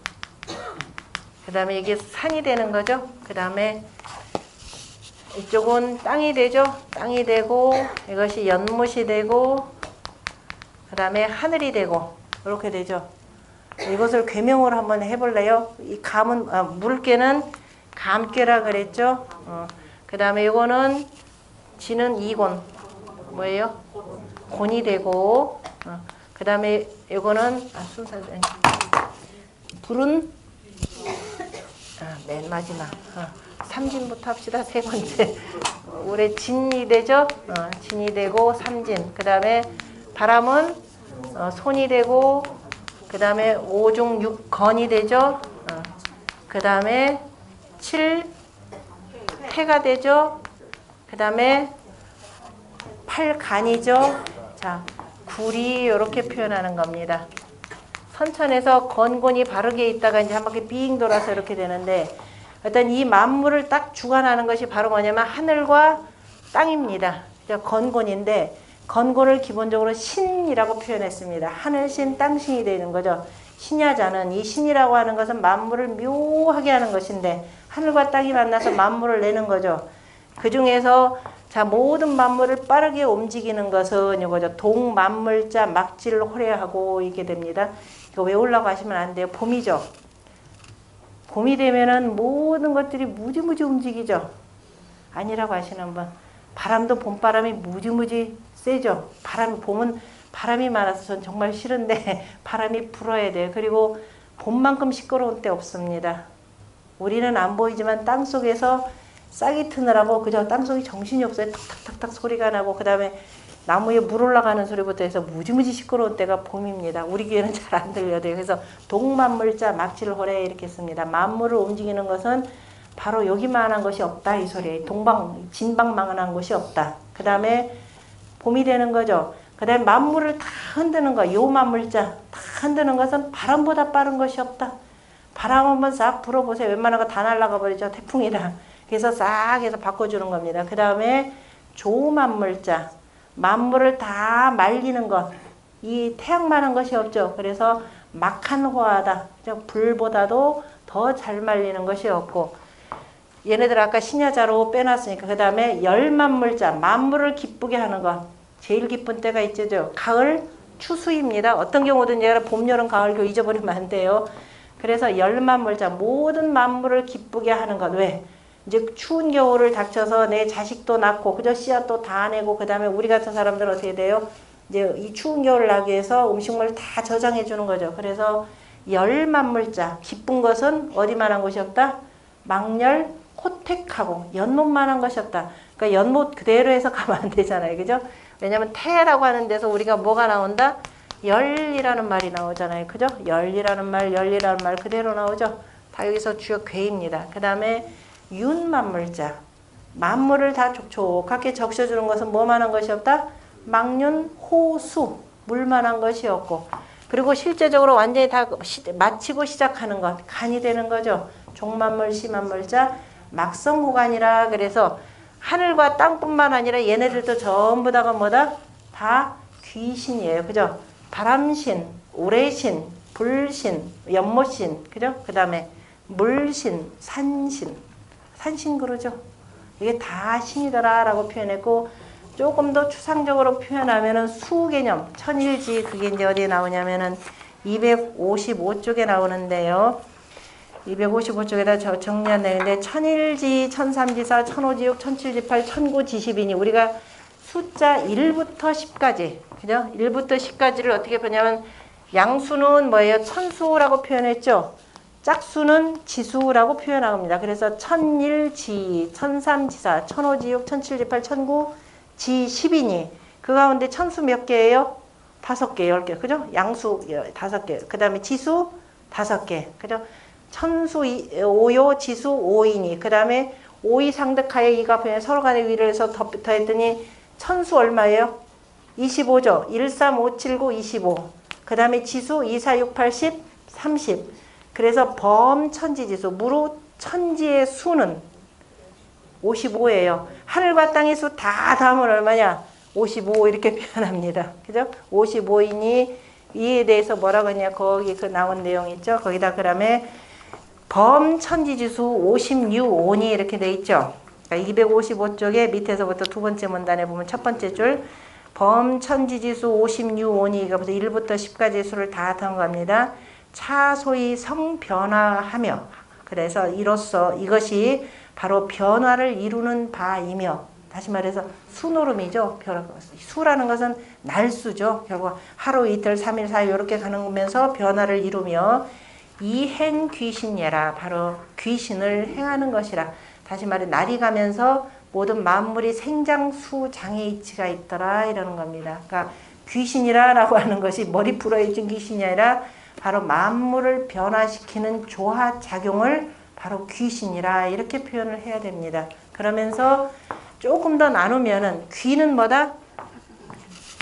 그 다음에 이게 산이 되는 거죠. 그 다음에 이쪽은 땅이 되죠. 땅이 되고, 이것이 연못이 되고, 그 다음에 하늘이 되고, 이렇게 되죠. 이것을 괴명으로 한번 해볼래요? 이 감은, 물개는 감개라 그랬죠. 그 다음에 이거는 지는 이곤, 뭐예요? 곤이 되고, 그 다음에 이거는, 불은, 맨 마지막. 삼진부터 합시다. 세 번째. 올해 진이 되죠? 진이 되고, 삼진. 그 다음에 바람은 손이 되고, 그 다음에 오중 육건이 되죠? 그 다음에 칠태가 되죠? 그 다음에 팔간이죠? 자, 구리 이렇게 표현하는 겁니다. 선천에서 건곤이 바르게 있다가 이제 한 바퀴 빙 돌아서 이렇게 되는데, 일단 이 만물을 딱 주관하는 것이 바로 뭐냐면 하늘과 땅입니다. 건곤인데, 건곤을 기본적으로 신이라고 표현했습니다. 하늘신, 땅신이 되는 거죠. 신야자는, 이 신이라고 하는 것은 만물을 묘하게 하는 것인데, 하늘과 땅이 만나서 만물을 내는 거죠. 그 중에서 자 모든 만물을 빠르게 움직이는 것은 이거죠. 동만물자 막질 호래하고 이게 됩니다. 이거 외우려고 하시면 안 돼요. 봄이죠. 봄이 되면은 모든 것들이 무지무지 움직이죠. 아니라고 하시는 분. 바람도 봄바람이 무지무지 세죠. 봄은 바람이 많아서 전 정말 싫은데 바람이 불어야 돼요. 그리고 봄만큼 시끄러운 때 없습니다. 우리는 안 보이지만 땅속에서 싹이 트느라고 그저 땅속이 정신이 없어요. 탁탁탁탁 소리가 나고, 그 다음에 나무에 물 올라가는 소리부터 해서 무지무지 시끄러운 때가 봄입니다. 우리 귀에는 잘 안 들려요. 그래서 동만물자 막질호래 이렇게 씁니다. 만물을 움직이는 것은 바로 여기만한 것이 없다 이 소리예요. 진방망한한 것이 없다. 그 다음에 봄이 되는 거죠. 그 다음에 만물을 다 흔드는 거, 요 만물자 다 흔드는 것은 바람보다 빠른 것이 없다. 바람 한번 싹 불어보세요. 웬만한 거 다 날아가 버리죠. 태풍이다. 그래서 싹 해서 바꿔주는 겁니다. 그 다음에 조만물자, 만물을 다 말리는 것, 이 태양만한 것이 없죠. 그래서 막한호하다. 불보다도 더 잘 말리는 것이 없고, 얘네들 아까 신야자로 빼놨으니까 그 다음에 열만물자, 만물을 기쁘게 하는 것. 제일 기쁜 때가 있죠. 가을, 추수입니다. 어떤 경우든 얘가 봄, 여름, 가을, 겨울 잊어버리면 안 돼요. 그래서 열만물자 모든 만물을 기쁘게 하는 것. 왜? 이제 추운 겨울을 닥쳐서 내 자식도 낳고 그저 씨앗도 다 내고 그 다음에 우리 같은 사람들은 어떻게 돼요? 이제 이 추운 겨울을 나기 위해서 음식물을 다 저장해 주는 거죠. 그래서 열만물자 기쁜 것은 어디만한 것이 없다? 망열 호택하고 연못만한 것이 없다. 그러니까 연못 그대로 해서 가면 안 되잖아요. 그죠? 왜냐면 태라고 하는 데서 우리가 뭐가 나온다? 열이라는 말이 나오잖아요. 그죠? 열이라는 말 그대로 나오죠. 다 여기서 주역 괴입니다. 그 다음에 윤만물자 만물을 다 촉촉하게 적셔주는 것은 뭐만한 것이 없다? 망윤 호수 물만한 것이 없고 그리고 실제적으로 완전히 다 마치고 시작하는 것 간이 되는 거죠. 종만물 시만물자 막성호간이라 그래서 하늘과 땅뿐만 아니라 얘네들도 전부 다가 뭐다? 다 귀신이에요. 그죠? 바람신, 오래신, 불신, 연못신, 그죠? 그 다음에 물신, 산신 그러죠. 이게 다 신이더라 라고 표현했고 조금 더 추상적으로 표현하면은 수 개념, 천일지 그게 이제 어디에 나오냐면은 255쪽에 나오는데요. 255쪽에다 정리한 내용인데 천일지, 천삼지사, 천오지육, 천칠지팔, 천구지십이니 우리가 숫자 1부터 10까지 그죠? 1부터 10까지를 어떻게 보냐면 양수는 뭐예요? 천수라고 표현했죠. 짝수는 지수라고 표현합니다. 그래서 천일지, 천삼지사, 천오지육, 천칠지팔, 천구지십이니 그 가운데 천수 몇 개예요? 5개, 10개. 그죠? 양수 5개. 그 다음에 지수 5개. 그죠? 천수 오요, 지수 5이니 그 다음에 5이 상득하여 이가 서로 간의 위를 해서 더했더니 천수 얼마예요? 25죠. 1, 3, 5, 7, 9, 25. 그 다음에 지수 2, 4, 6, 8, 10, 30. 그래서 범천지지수, 무루 천지의 수는 55예요. 하늘과 땅의 수 다 더하면 얼마냐? 55 이렇게 표현합니다. 그죠? 55이니 이에 대해서 뭐라고 했냐? 거기 그 나온 내용 있죠? 거기다 그다음에 범천지지수 56온이 이렇게 돼 있죠? 그러니까 255쪽에 밑에서부터 두 번째 문단에 보면 첫 번째 줄 범천지지수 56온이 이거부터 1부터 10까지 수를 다 더한 겁니다. 차소히 성변화하며 그래서 이로써 이것이 바로 변화를 이루는 바이며 다시 말해서 수노름이죠. 수라는 것은 날수죠. 결국 하루 이틀 3일 4일 이렇게 가면서 변화를 이루며 이행 귀신예라 바로 귀신을 행하는 것이라 다시 말해 날이 가면서 모든 만물이 생장수 장애이치가 있더라 이러는 겁니다. 그러니까 귀신이라고 하는 것이 머리 풀어진 귀신이 아니라 바로 만물을 변화시키는 조화작용을 바로 귀신이라 이렇게 표현을 해야 됩니다. 그러면서 조금 더 나누면은 귀는 뭐다?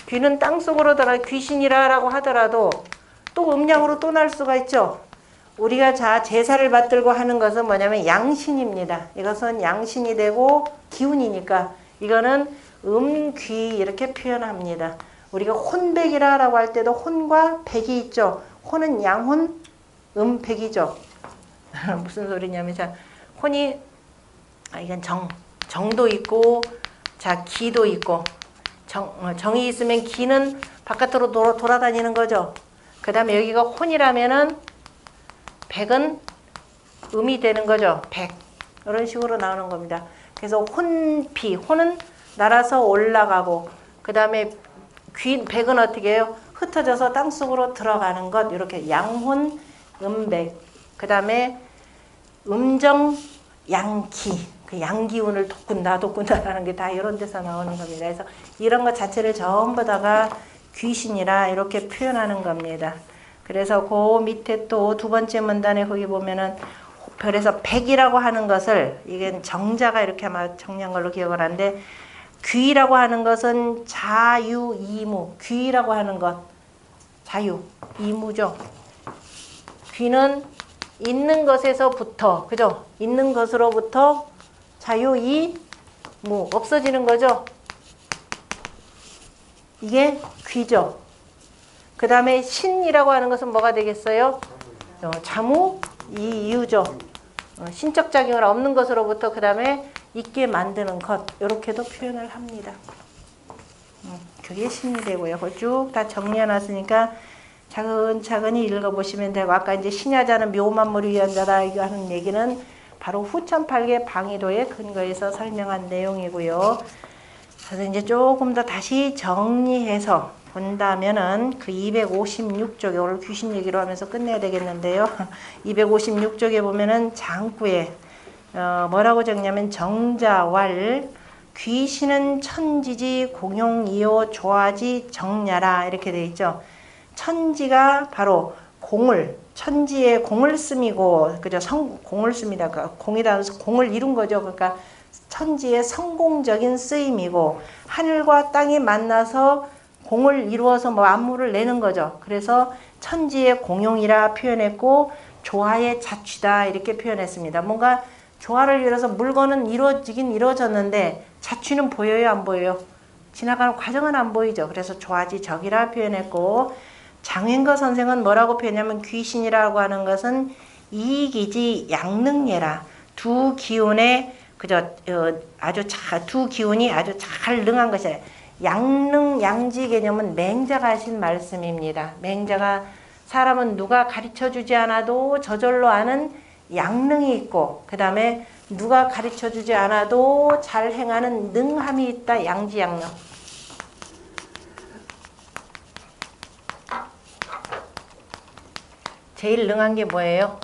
귀는 땅속으로 들어가 귀신이라고 하더라도 또 음양으로 또 날 수가 있죠. 우리가 제사를 받들고 하는 것은 뭐냐면 양신입니다. 이것은 양신이 되고 기운이니까 이거는 음귀 이렇게 표현합니다. 우리가 혼백이라고 할 때도 혼과 백이 있죠. 혼은 양혼, 음백이죠. 무슨 소리냐면 자 혼이 이건 정도 있고 자 기도 있고 정이 있으면 기는 바깥으로 돌아다니는 거죠. 그 다음에 여기가 혼이라면은 백은 음이 되는 거죠. 백 이런 식으로 나오는 겁니다. 그래서 혼피 혼은 날아서 올라가고 그 다음에 백은 어떻게 해요? 흩어져서 땅속으로 들어가는 것 이렇게 양혼 음백 그 다음에 음정 양기 그 양기운을 돋군다라는 게 다 이런 데서 나오는 겁니다. 그래서 이런 것 자체를 전부 다가 귀신이라 이렇게 표현하는 겁니다. 그래서 그 밑에 또 두 번째 문단에 거기 보면은 별에서 백이라고 하는 것을 이게 정자가 이렇게 아마 정리한 걸로 기억을 하는데 귀라고 하는 것은 자유 이무 귀라고 하는 것 자유 이무죠. 귀는 있는 것에서부터 그죠? 있는 것으로부터 자유 이무 없어지는 거죠. 이게 귀죠. 그 다음에 신이라고 하는 것은 뭐가 되겠어요? 자무 이유죠. 신적 작용을 없는 것으로부터 그 다음에 있게 만드는 것 이렇게도 표현을 합니다. 그게 신이 되고요. 그걸 쭉 다 정리해놨으니까 차근차근히 읽어보시면 되고, 아까 이제 신야자는 묘만물을 위한 자다 이거 하는 얘기는 바로 후천팔계 방위도에 근거해서 설명한 내용이고요. 그래서 이제 조금 더 다시 정리해서 본다면은 그 256쪽에 오늘 귀신 얘기로 하면서 끝내야 되겠는데요. 256쪽에 보면은 장구에 뭐라고 적냐면 정자왈 귀신은 천지지 공용이요 조화지 정야라 이렇게 돼 있죠. 천지가 바로 공을 천지의 공을 씀이고 그죠? 공을 씁니다. 공이다 공을 이룬 거죠. 그러니까 천지의 성공적인 쓰임이고 하늘과 땅이 만나서 공을 이루어서 뭐 만물을 내는 거죠. 그래서 천지의 공용이라 표현했고 조화의 자취다 이렇게 표현했습니다. 뭔가 조화를 이뤄서 물건은 이루어지긴 이루어졌는데 자취는 보여요, 안 보여요? 지나가는 과정은 안 보이죠. 그래서 조화지 적이라 표현했고 장행거 선생은 뭐라고 표현하냐면 귀신이라고 하는 것은 이익이지 양능예라. 두 기운에 그저 두 기운이 아주 잘 능한 것이라. 양능 양지 개념은 맹자가 하신 말씀입니다. 맹자가 사람은 누가 가르쳐주지 않아도 저절로 아는 양능이 있고 그 다음에 누가 가르쳐주지 않아도 잘 행하는 능함이 있다. 양지양능. 제일 능한 게 뭐예요?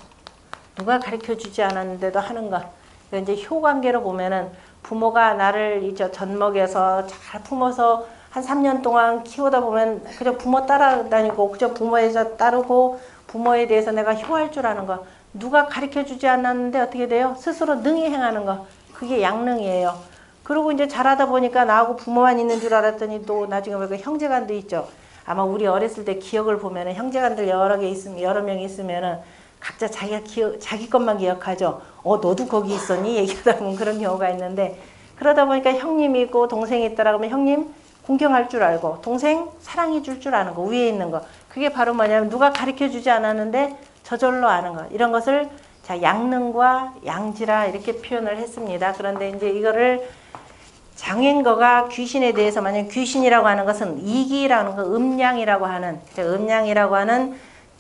누가 가르쳐주지 않았는데도 하는 것. 이제 효관계로 보면은 부모가 나를 이제 젖먹여서 잘 품어서 한 3년 동안 키우다 보면 그저 부모 따라다니고 그저 부모에서 따르고 부모에 대해서 내가 효할 줄 아는 거. 누가 가르쳐주지 않았는데 어떻게 돼요? 스스로 능히 행하는 거. 그게 양능이에요. 그리고 이제 자라다 보니까 나하고 부모만 있는 줄 알았더니 또 나중에 보니까 형제간도 있죠. 아마 우리 어렸을 때 기억을 보면은 형제간들 여러 명이 있으면은 각자 자기 것만 기억하죠. 너도 거기 있었니? 얘기하다 보면 그런 경우가 있는데 그러다 보니까 형님이 있고 동생이 있더라 그러면 형님 공경할 줄 알고 동생 사랑해 줄 줄 아는 거 위에 있는 거 그게 바로 뭐냐면 누가 가르쳐 주지 않았는데 저절로 아는 것 이런 것을 자 양능과 양지라 이렇게 표현을 했습니다. 그런데 이제 이거를 장행거가 귀신에 대해서 만약 귀신이라고 하는 것은 이기라는 거 음양이라고 하는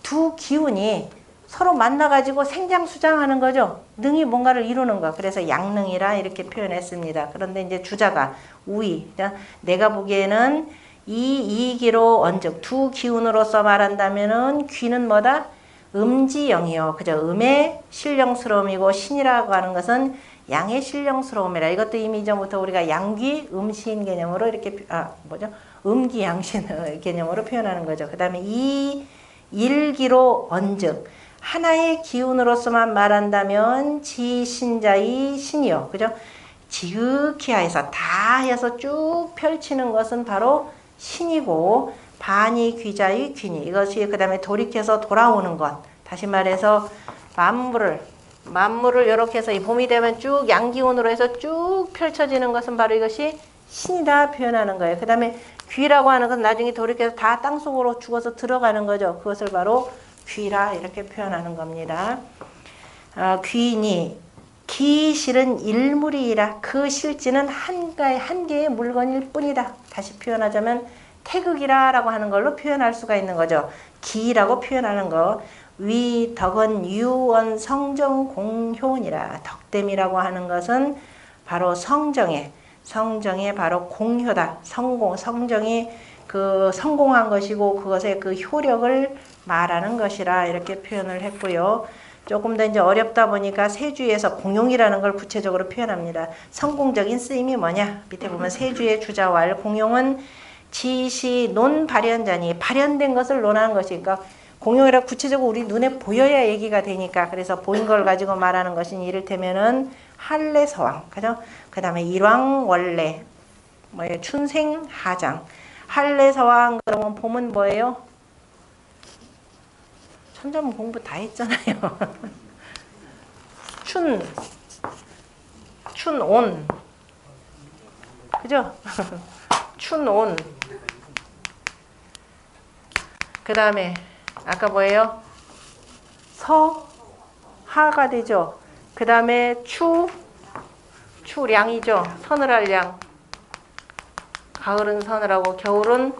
두 기운이 서로 만나가지고 생장수장하는 거죠. 능이 뭔가를 이루는 거. 그래서 양능이라 이렇게 표현했습니다. 그런데 이제 주자가 우위. 내가 보기에는 이 이기로 언즉 두 기운으로서 말한다면은 귀는 뭐다? 음지영이요. 그죠? 음의 신령스러움이고 신이라고 하는 것은 양의 신령스러움이라. 이것도 이미 이전부터 우리가 양귀 음신 개념으로 이렇게 음기양신 개념으로 표현하는 거죠. 그 다음에 이 일기로 언즉 하나의 기운으로서만 말한다면 지신자의 신이요. 그죠? 지극히 하여서 다 해서 쭉 펼치는 것은 바로 신이고 반이 귀자의 귀니. 이것이 그 다음에 돌이켜서 돌아오는 것. 다시 말해서 만물을 이렇게 해서 이 봄이 되면 쭉 양기운으로 해서 쭉 펼쳐지는 것은 바로 이것이 신이다 표현하는 거예요. 그 다음에 귀라고 하는 것은 나중에 돌이켜서 다 땅속으로 죽어서 들어가는 거죠. 그것을 바로 귀라 이렇게 표현하는 겁니다. 귀니 기실은 일물이라 그 실지는 한 개의 물건일 뿐이다. 다시 표현하자면 태극이라고 하는 걸로 표현할 수가 있는 거죠. 기라고 표현하는 거. 위 덕은 유원 성정 공효니라. 덕됨이라고 하는 것은 바로 성정의 바로 공효다. 성정이 그 성공한 것이고 그것의 그 효력을 말하는 것이라 이렇게 표현을 했고요. 조금 더 이제 어렵다 보니까 세주에서 공용이라는 걸 구체적으로 표현합니다. 성공적인 쓰임이 뭐냐? 밑에 보면 세주의 주자왈 공용은 지시 논 발현자니 발현된 것을 논하는 것이니까 공용이라 구체적으로 우리 눈에 보여야 얘기가 되니까 그래서 보인 걸 가지고 말하는 것이니 이를테면은 할례서왕, 그죠? 그 다음에 일왕원래, 춘생하장, 할례서왕 그러면 봄은 뭐예요? 천자문 공부 다 했잖아요. 춘온, 그죠? 춘온. 그 다음에 아까 뭐예요? 서하가 되죠. 그 다음에 추량이죠. 서늘할 양. 가을은 서늘하고 겨울은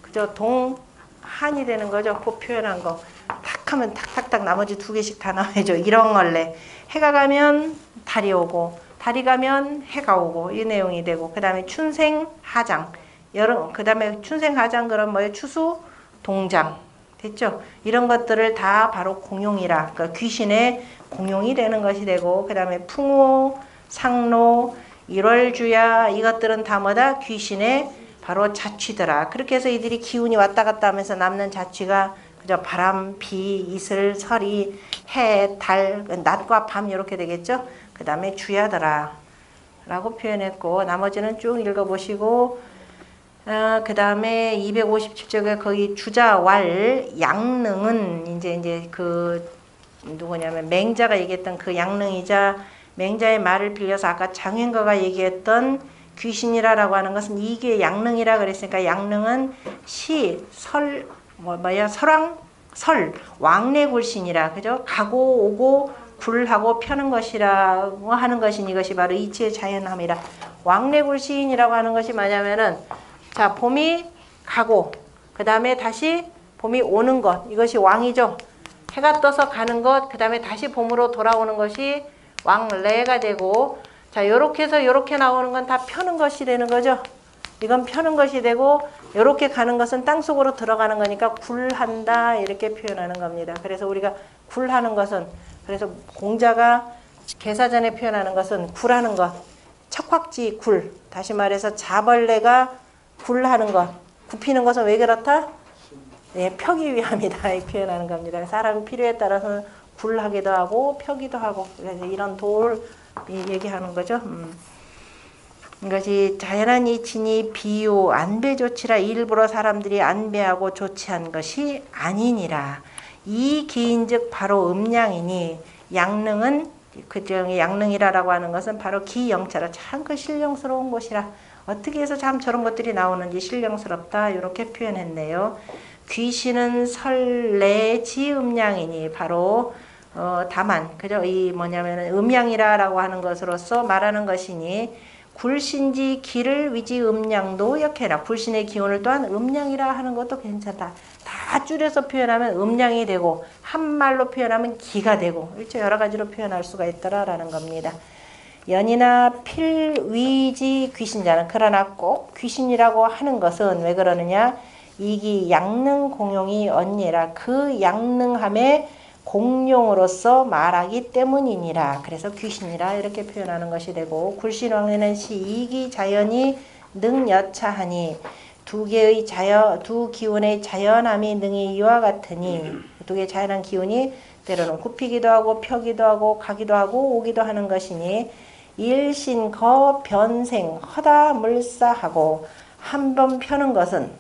그저 동한이 되는 거죠. 그 표현한 거. 탁 하면 탁탁탁 나머지 두 개씩 다 나와야죠. 이런 걸래. 해가 가면 달이 오고 달이 가면 해가 오고 이 내용이 되고 그 다음에 춘생하장 여름 그 다음에 춘생하장 그럼 뭐예요? 추수 동장 됐죠? 이런 것들을 다 바로 공용이라 그러니까 귀신의 공용이 되는 것이 되고 그 다음에 풍호 상로 1월주야 이것들은 다 뭐다? 귀신의 바로 자취더라. 그렇게 해서 이들이 기운이 왔다 갔다 하면서 남는 자취가 그저 바람, 비, 이슬, 서리, 해, 달, 낮과 밤 이렇게 되겠죠. 그 다음에 주야더라 라고 표현했고 나머지는 쭉 읽어보시고 그 다음에 257쪽에 거기 주자왈 양능은 이제 그 누구냐면 맹자가 얘기했던 그 양능이자 맹자의 말을 빌려서 아까 장현거가 얘기했던 귀신이라고 하는 것은 이게 양능이라 그랬으니까 양능은 시, 설, 설왕, 설, 왕래굴신이라 그죠? 가고 오고 굴하고 펴는 것이라고 하는 것인 이것이 바로 이치의 자연함이라. 왕래굴신이라고 하는 것이 뭐냐면은 자 봄이 가고 그 다음에 다시 봄이 오는 것 이것이 왕이죠. 해가 떠서 가는 것 그 다음에 다시 봄으로 돌아오는 것이 왕래가 되고 자 요렇게 해서 요렇게 나오는 건 다 펴는 것이 되는 거죠. 이건 펴는 것이 되고 요렇게 가는 것은 땅속으로 들어가는 거니까 굴한다 이렇게 표현하는 겁니다. 그래서 우리가 굴하는 것은 그래서 공자가 계사전에 표현하는 것은 굴하는 것 척확지 굴 다시 말해서 자벌레가 굴하는 것 굽히는 것은 왜 그렇다? 네, 펴기 위함이다 이 표현하는 겁니다. 사람 필요에 따라서는 굴하기도 하고 펴기도 하고 그래서 이런 돌 얘기하는 거죠. 이것이 자연한 이치니 비유 안배 조치라 일부러 사람들이 안배하고 조치한 것이 아니니라. 이 기인즉 바로 음양이니 양능은 그중에 양능이라고 하는 것은 바로 기영차라 참 그 신령스러운 것이라. 어떻게 해서 참 저런 것들이 나오는지 신령스럽다 이렇게 표현했네요. 귀신은 설레지 음양이니 바로 다만 그죠 이 뭐냐면은 음양이라고 하는 것으로서 말하는 것이니 굴신지 기를 위지 음양도 역해라. 굴신의 기운을 또한 음양이라 하는 것도 괜찮다. 다 줄여서 표현하면 음양이 되고 한말로 표현하면 기가 되고 일체 여러 가지로 표현할 수가 있더라라는 겁니다. 연이나 필위지 귀신자는 그러나 꼭 귀신이라고 하는 것은 왜 그러느냐 이기 양능 공용이 언니라 그 양능함의 공용으로서 말하기 때문이니라. 그래서 귀신이라 이렇게 표현하는 것이 되고 굴신왕래는 시이기 자연이 능여차하니 두 기운의 자연함이 능히 이와 같으니 두 개의 자연한 기운이 때로는 굽히기도 하고 펴기도 하고 가기도 하고 오기도 하는 것이니 일신거 변생 허다 물사하고 한 번 펴는 것은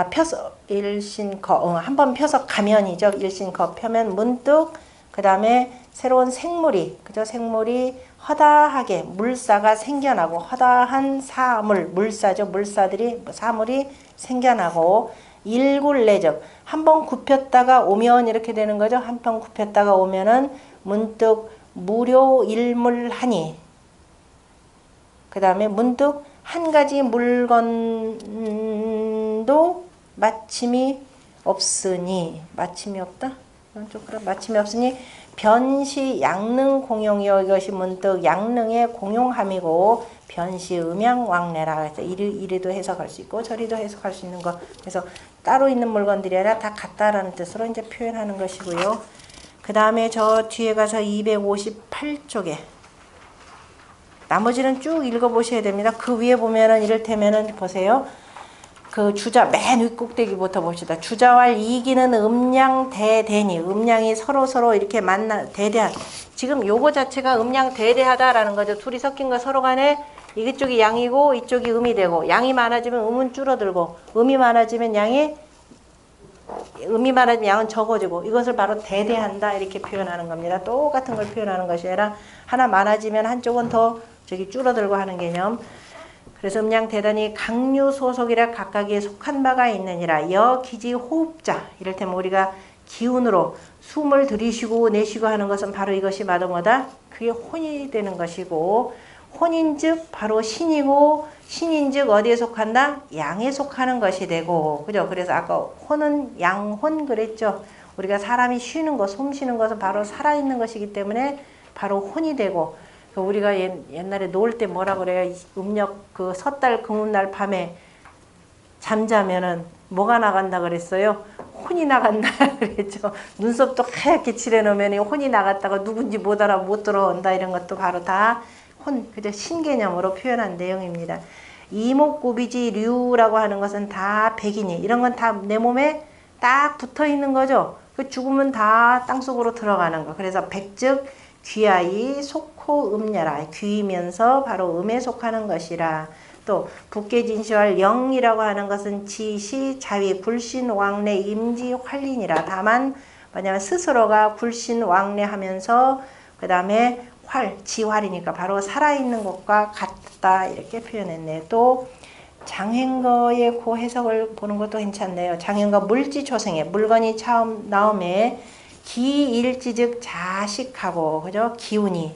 펴서 일신거 한 번 펴서 가면이죠. 일신거 펴면 문득 그 다음에 새로운 생물이 그죠? 생물이 허다하게 물사가 생겨나고 허다한 사물 물사죠. 물사들이 사물이 생겨나고 일굴내적 한 번 굽혔다가 오면 이렇게 되는 거죠. 한 번 굽혔다가 오면은 문득 무료 일물하니 그 다음에 문득 한 가지 물건도 마침이 없으니 마침이 없다? 좀 그래 마침이 없으니 변시 양능 공용이요 이것이 문득 양능의 공용함이고 변시 음양왕래라 해서 이리도 해석할 수 있고 저리도 해석할 수 있는 것 그래서 따로 있는 물건들이 아니라 다 같다라는 뜻으로 이제 표현하는 것이고요. 그 다음에 저 뒤에 가서 258쪽에 나머지는 쭉 읽어보셔야 됩니다. 그 위에 보면은 이를테면은 보세요. 그 주자 맨 윗꼭대기부터 봅시다. 주자와 이기는 음양 대대니 음양이 서로 이렇게 대대한 지금 요거 자체가 음양 대대하다라는 거죠. 둘이 섞인 거 서로 간에 이쪽이 양이고 이쪽이 음이 되고 양이 많아지면 음은 줄어들고 음이 많아지면 양은 적어지고 이것을 바로 대대한다 이렇게 표현하는 겁니다. 똑같은 걸 표현하는 것이 아니라 하나 많아지면 한쪽은 더 줄어들고 하는 개념. 그래서 음양 대단히 강류 소속이라 각각에 속한 바가 있느니라. 여 기지 호흡자 이를테면 우리가 기운으로 숨을 들이쉬고 내쉬고 하는 것은 바로 이것이 바로 뭐다? 그게 혼이 되는 것이고, 혼인즉 바로 신이고, 신인즉 어디에 속한다? 양에 속하는 것이 되고, 그죠? 그래서 아까 혼은 양혼 그랬죠? 우리가 사람이 쉬는 것, 숨 쉬는 것은 바로 살아있는 것이기 때문에 바로 혼이 되고, 우리가 옛날에 놓을 때 뭐라 그래요? 음력 그 섣달 금음날 밤에 잠자면은 뭐가 나간다 그랬어요? 혼이 나간다 그랬죠. 눈썹도 하얗게 칠해놓으면 혼이 나갔다가 누군지 못 알아 못 들어온다, 이런 것도 바로 다 혼, 그죠? 신개념으로 표현한 내용입니다. 이목구비지류라고 하는 것은 다 백이니, 이런 건 다 내 몸에 딱 붙어 있는 거죠. 그 죽으면 다 땅속으로 들어가는 거. 그래서 백즉 귀하이 속호 음녀라. 귀이면서 바로 음에 속하는 것이라. 또 북계진시할 영이라고 하는 것은 지시, 자위, 굴신, 왕래, 임지, 활린이라. 다만 뭐냐면 스스로가 굴신, 왕래하면서 그 다음에 지활이니까 바로 살아있는 것과 같다, 이렇게 표현했네요. 또 장행거의 그 해석을 보는 것도 괜찮네요. 장행거 물지초생에, 물건이 처음 나옴에 기일지즉 자식하고, 그죠? 기운이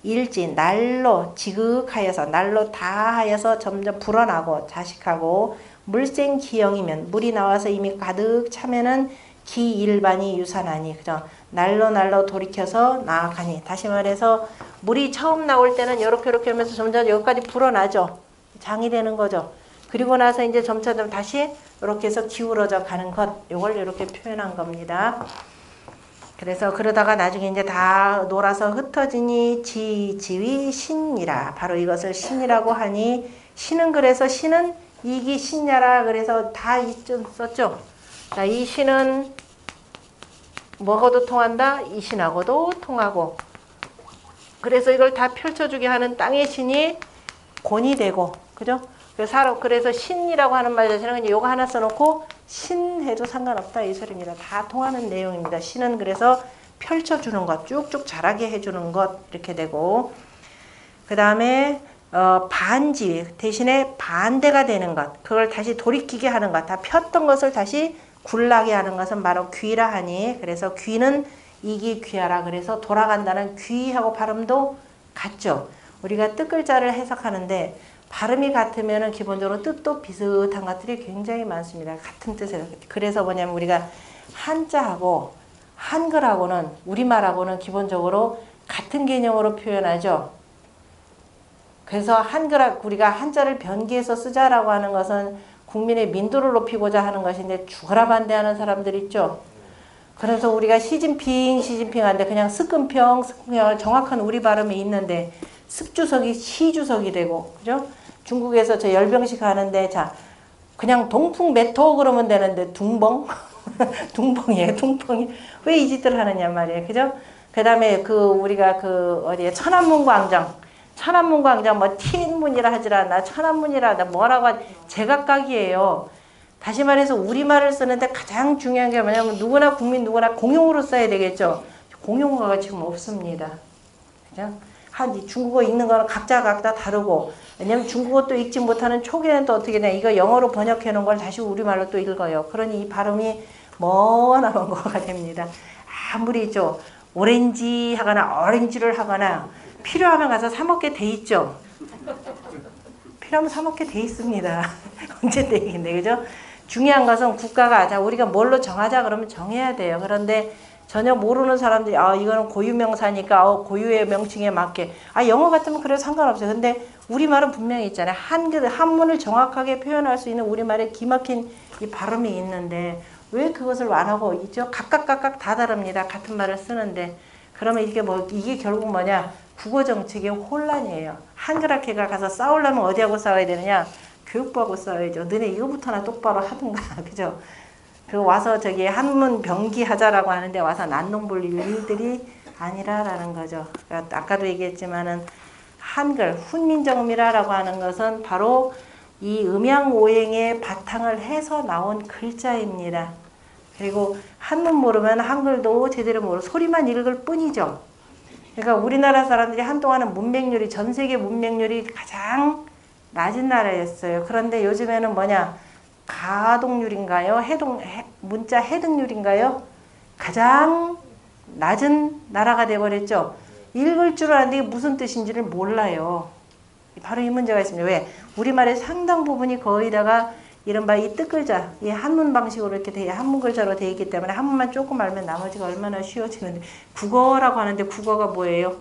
일지, 날로 지극하여서, 날로 다하여서 점점 불어나고 자식하고, 물생기영이면 물이 나와서 이미 가득 차면은 기일반이 유산하니, 그죠? 날로 돌이켜서 나아가니. 다시 말해서 물이 처음 나올 때는 이렇게 하면서 점점 여기까지 불어나죠. 장이 되는 거죠. 그리고 나서 이제 점차점 다시 이렇게 해서 기울어져 가는 것, 이걸 이렇게 표현한 겁니다. 그래서 그러다가 나중에 이제 다 놀아서 흩어지니 지위 신이라. 바로 이것을 신이라고 하니, 신은 그래서 신은 이기 신야라. 그래서 다 이쯤 썼죠. 자, 이 신은 뭐하고도 통한다? 이 신하고도 통하고. 그래서 이걸 다 펼쳐주게 하는 땅의 신이 곤이 되고, 그죠? 그래서 신이라고 하는 말 자체는 그냥 요거 하나 써놓고 신해도 상관없다, 이 소리입니다. 다 통하는 내용입니다. 신은 그래서 펼쳐주는 것, 쭉쭉 자라게 해주는 것, 이렇게 되고, 그 다음에 반지 대신에 반대가 되는 것, 그걸 다시 돌이키게 하는 것, 다 폈던 것을 다시 굴나게 하는 것은 바로 귀라 하니, 그래서 귀는 이기 귀하라. 그래서 돌아간다는 귀하고 발음도 같죠. 우리가 뜻글자를 해석하는데 발음이 같으면 기본적으로 뜻도 비슷한 것들이 굉장히 많습니다. 같은 뜻에서. 그래서 뭐냐면 우리가 한자하고 한글하고는, 우리말하고는 기본적으로 같은 개념으로 표현하죠. 그래서 우리가 한자를 변기해서 쓰자라고 하는 것은 국민의 민도를 높이고자 하는 것인데 죽어라 반대하는 사람들 있죠. 그래서 우리가 시진핑 한데 그냥 스끈평 정확한 우리 발음이 있는데 습주석이 시주석이 되고, 그죠? 중국에서 저 열병식 하는데, 자, 그냥 동풍메토 그러면 되는데, 둥벙? 둥벙이에요, 둥벙이. 왜 이 짓들 하느냐 말이에요, 그죠? 그 다음에 우리가 어디에, 천안문광장 뭐, 티민문이라 하질 않나, 천안문이라, 뭐라고 제각각이에요. 다시 말해서 우리말을 쓰는데 가장 중요한 게 뭐냐면 국민 누구나 공용어로 써야 되겠죠. 공용어가 지금 없습니다. 그죠? 중국어 읽는 거는 각자 다르고, 왜냐면 중국어 또 읽지 못하는 초기에는 또 어떻게 되냐, 이거 영어로 번역해 놓은 걸 다시 우리말로 또 읽어요. 그러니 이 발음이 머나먼 거가 됩니다. 아무리 오렌지 하거나 어렌지를 하거나 필요하면 가서 사 먹게 돼 있죠. 필요하면 사 먹게 돼 있습니다. 언제 되겠네, 그죠? 중요한 것은 국가가, 자, 우리가 뭘로 정하자 그러면 정해야 돼요. 그런데 전혀 모르는 사람들이 이거는 고유명사니까 고유의 명칭에 맞게, 영어 같으면 그래도 상관없어요. 근데 우리말은 분명히 있잖아요. 한문을 정확하게 표현할 수 있는 우리말에 기막힌 이 발음이 있는데 왜 그것을 안 하고 있죠? 각각 다 다릅니다. 같은 말을 쓰는데. 그러면 이게 결국 뭐냐? 국어 정책의 혼란이에요. 한글학회가 가서 싸우려면 어디하고 싸워야 되느냐? 교육부하고 싸워야죠. 너네 이거부터나 똑바로 하든가, 그죠? 와서 한문 병기 하자라고 하는데 와서 난동 볼 일들이 아니라라는 거죠. 그러니까 아까도 얘기했지만은 한글, 훈민정음이라고 하는 것은 바로 이 음양오행의 바탕을 해서 나온 글자입니다. 그리고 한문 모르면 한글도 제대로 모르고 소리만 읽을 뿐이죠. 그러니까 우리나라 사람들이 한동안은 문맹률이, 전 세계 문맹률이 가장 낮은 나라였어요. 그런데 요즘에는 뭐냐? 가동률인가요? 문자 해독률인가요? 가장 낮은 나라가 돼버렸죠. 읽을 줄 아는데 이게 무슨 뜻인지를 몰라요. 바로 이 문제가 있습니다. 왜? 우리말의 상당 부분이 거의다가 이른바 이 뜻글자, 이 한문 방식으로 이렇게 한문 글자로 되어 있기 때문에 한문만 조금 알면 나머지가 얼마나 쉬워지는데, 국어라고 하는데 국어가 뭐예요?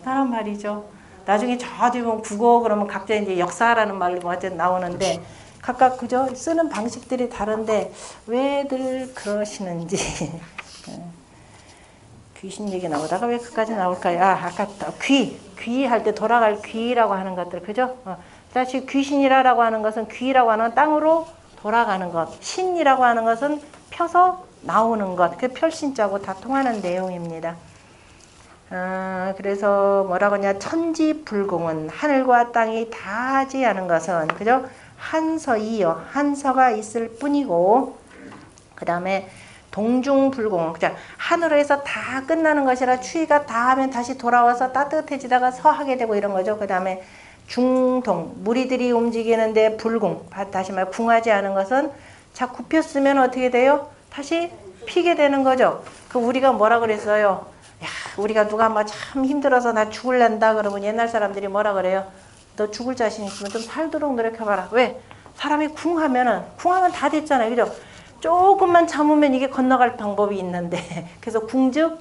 나란 말이죠. 나중에 저 뒤에 보면 국어 그러면 각자 이제 역사라는 말로 나오는데 각각 그죠? 쓰는 방식들이 다른데 왜들 그러시는지. 귀신 얘기 나오다가 왜 그까지 나올까요? 아까 귀 할 때 돌아갈 귀라고 하는 것들, 그죠? 다시 귀신이라고 하는 것은 귀라고 하는 땅으로 돌아가는 것, 신이라고 하는 것은 펴서 나오는 것, 그 별신자고 다 통하는 내용입니다. 그래서 뭐라고 하냐, 천지불공은 하늘과 땅이 다하지 않은 것은, 그죠? 한서이요, 한서가 있을 뿐이고, 그 다음에 동중불공, 그죠? 하늘에서 다 끝나는 것이라 추위가 다 하면 다시 돌아와서 따뜻해지다가 서하게 되고 이런 거죠. 그 다음에 중동, 무리들이 움직이는데 불공, 다시 말 궁하지 않은 것은 자 굽혔으면 어떻게 돼요? 다시 피게 되는 거죠. 그 우리가 뭐라 그랬어요? 야, 우리가 누가 뭐 참 힘들어서 나 죽을랜다 그러면 옛날 사람들이 뭐라 그래요? 너 죽을 자신 있으면 좀 살도록 노력해봐라. 왜? 사람이 궁하면 다 됐잖아요. 그죠? 조금만 참으면 이게 건너갈 방법이 있는데 그래서 궁즉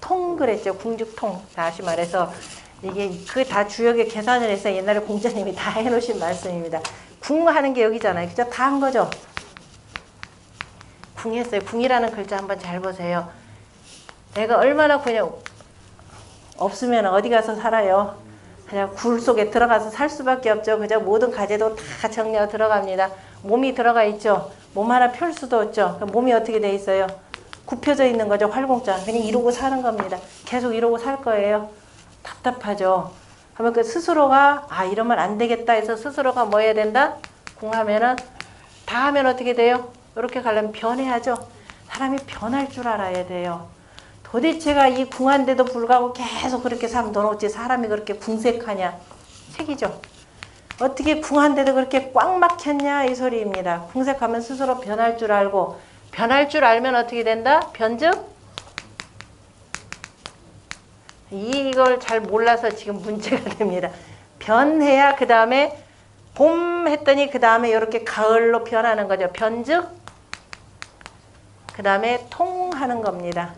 통 그랬죠. 궁즉 통. 다시 말해서 이게 그 다 주역의 계산을 해서 옛날에 공자님이 다 해놓으신 말씀입니다. 궁하는 게 여기잖아요. 그죠? 다 한 거죠. 궁했어요. 궁이라는 글자 한번 잘 보세요. 내가 얼마나 그냥 없으면 어디 가서 살아요? 그냥 굴 속에 들어가서 살 수밖에 없죠. 그죠? 모든 가재도 다 정리가 들어갑니다. 몸이 들어가 있죠. 몸 하나 펼 수도 없죠. 그럼 몸이 어떻게 돼 있어요? 굽혀져 있는 거죠. 활공자. 그냥 이러고 사는 겁니다. 계속 이러고 살 거예요. 답답하죠. 하면 그 스스로가 이러면 안 되겠다 해서 스스로가 뭐 해야 된다? 궁하면은 다 하면 어떻게 돼요? 이렇게 가려면 변해야죠. 사람이 변할 줄 알아야 돼요. 도대체가 이 궁한데도 불구하고 계속 그렇게 살면 넌 어찌 사람이 그렇게 궁색하냐? 책이죠. 어떻게 궁한데도 그렇게 꽉 막혔냐? 이 소리입니다. 궁색하면 스스로 변할 줄 알고, 변할 줄 알면 어떻게 된다? 변즉? 이걸 잘 몰라서 지금 문제가 됩니다. 변해야 그 다음에 봄 했더니 그 다음에 이렇게 가을로 변하는 거죠. 변즉? 그 다음에 통하는 겁니다.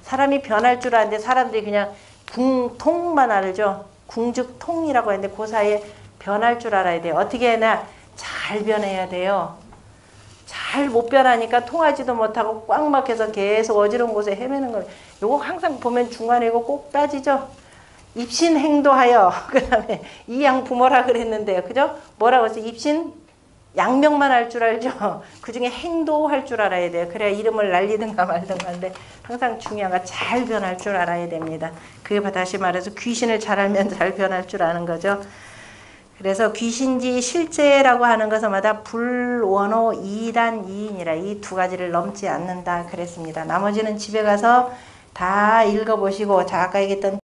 사람이 변할 줄 아는데 사람들이 그냥 궁통만 알죠. 궁즉통이라고 했는데 그 사이에 변할 줄 알아야 돼요. 어떻게 해야 잘 변해야 돼요. 잘 못 변하니까 통하지도 못하고 꽉 막혀서 계속 어지러운 곳에 헤매는 거예요. 요거 항상 보면 중간에 이거 꼭 따지죠. 입신행도하여 그 다음에 이양부모라 그랬는데요. 그죠? 뭐라고 했어요? 입신 양명만 할 줄 알죠. 그 중에 행도할 줄 알아야 돼요. 그래야 이름을 날리든가 말든가 하는데 항상 중요한 건 잘 변할 줄 알아야 됩니다. 그게 다시 말해서 귀신을 잘 알면 잘 변할 줄 아는 거죠. 그래서 귀신지 실제라고 하는 것마다 불원호 2단 2인이라 이 두 가지를 넘지 않는다 그랬습니다. 나머지는 집에 가서 다 읽어보시고 아까 얘기했던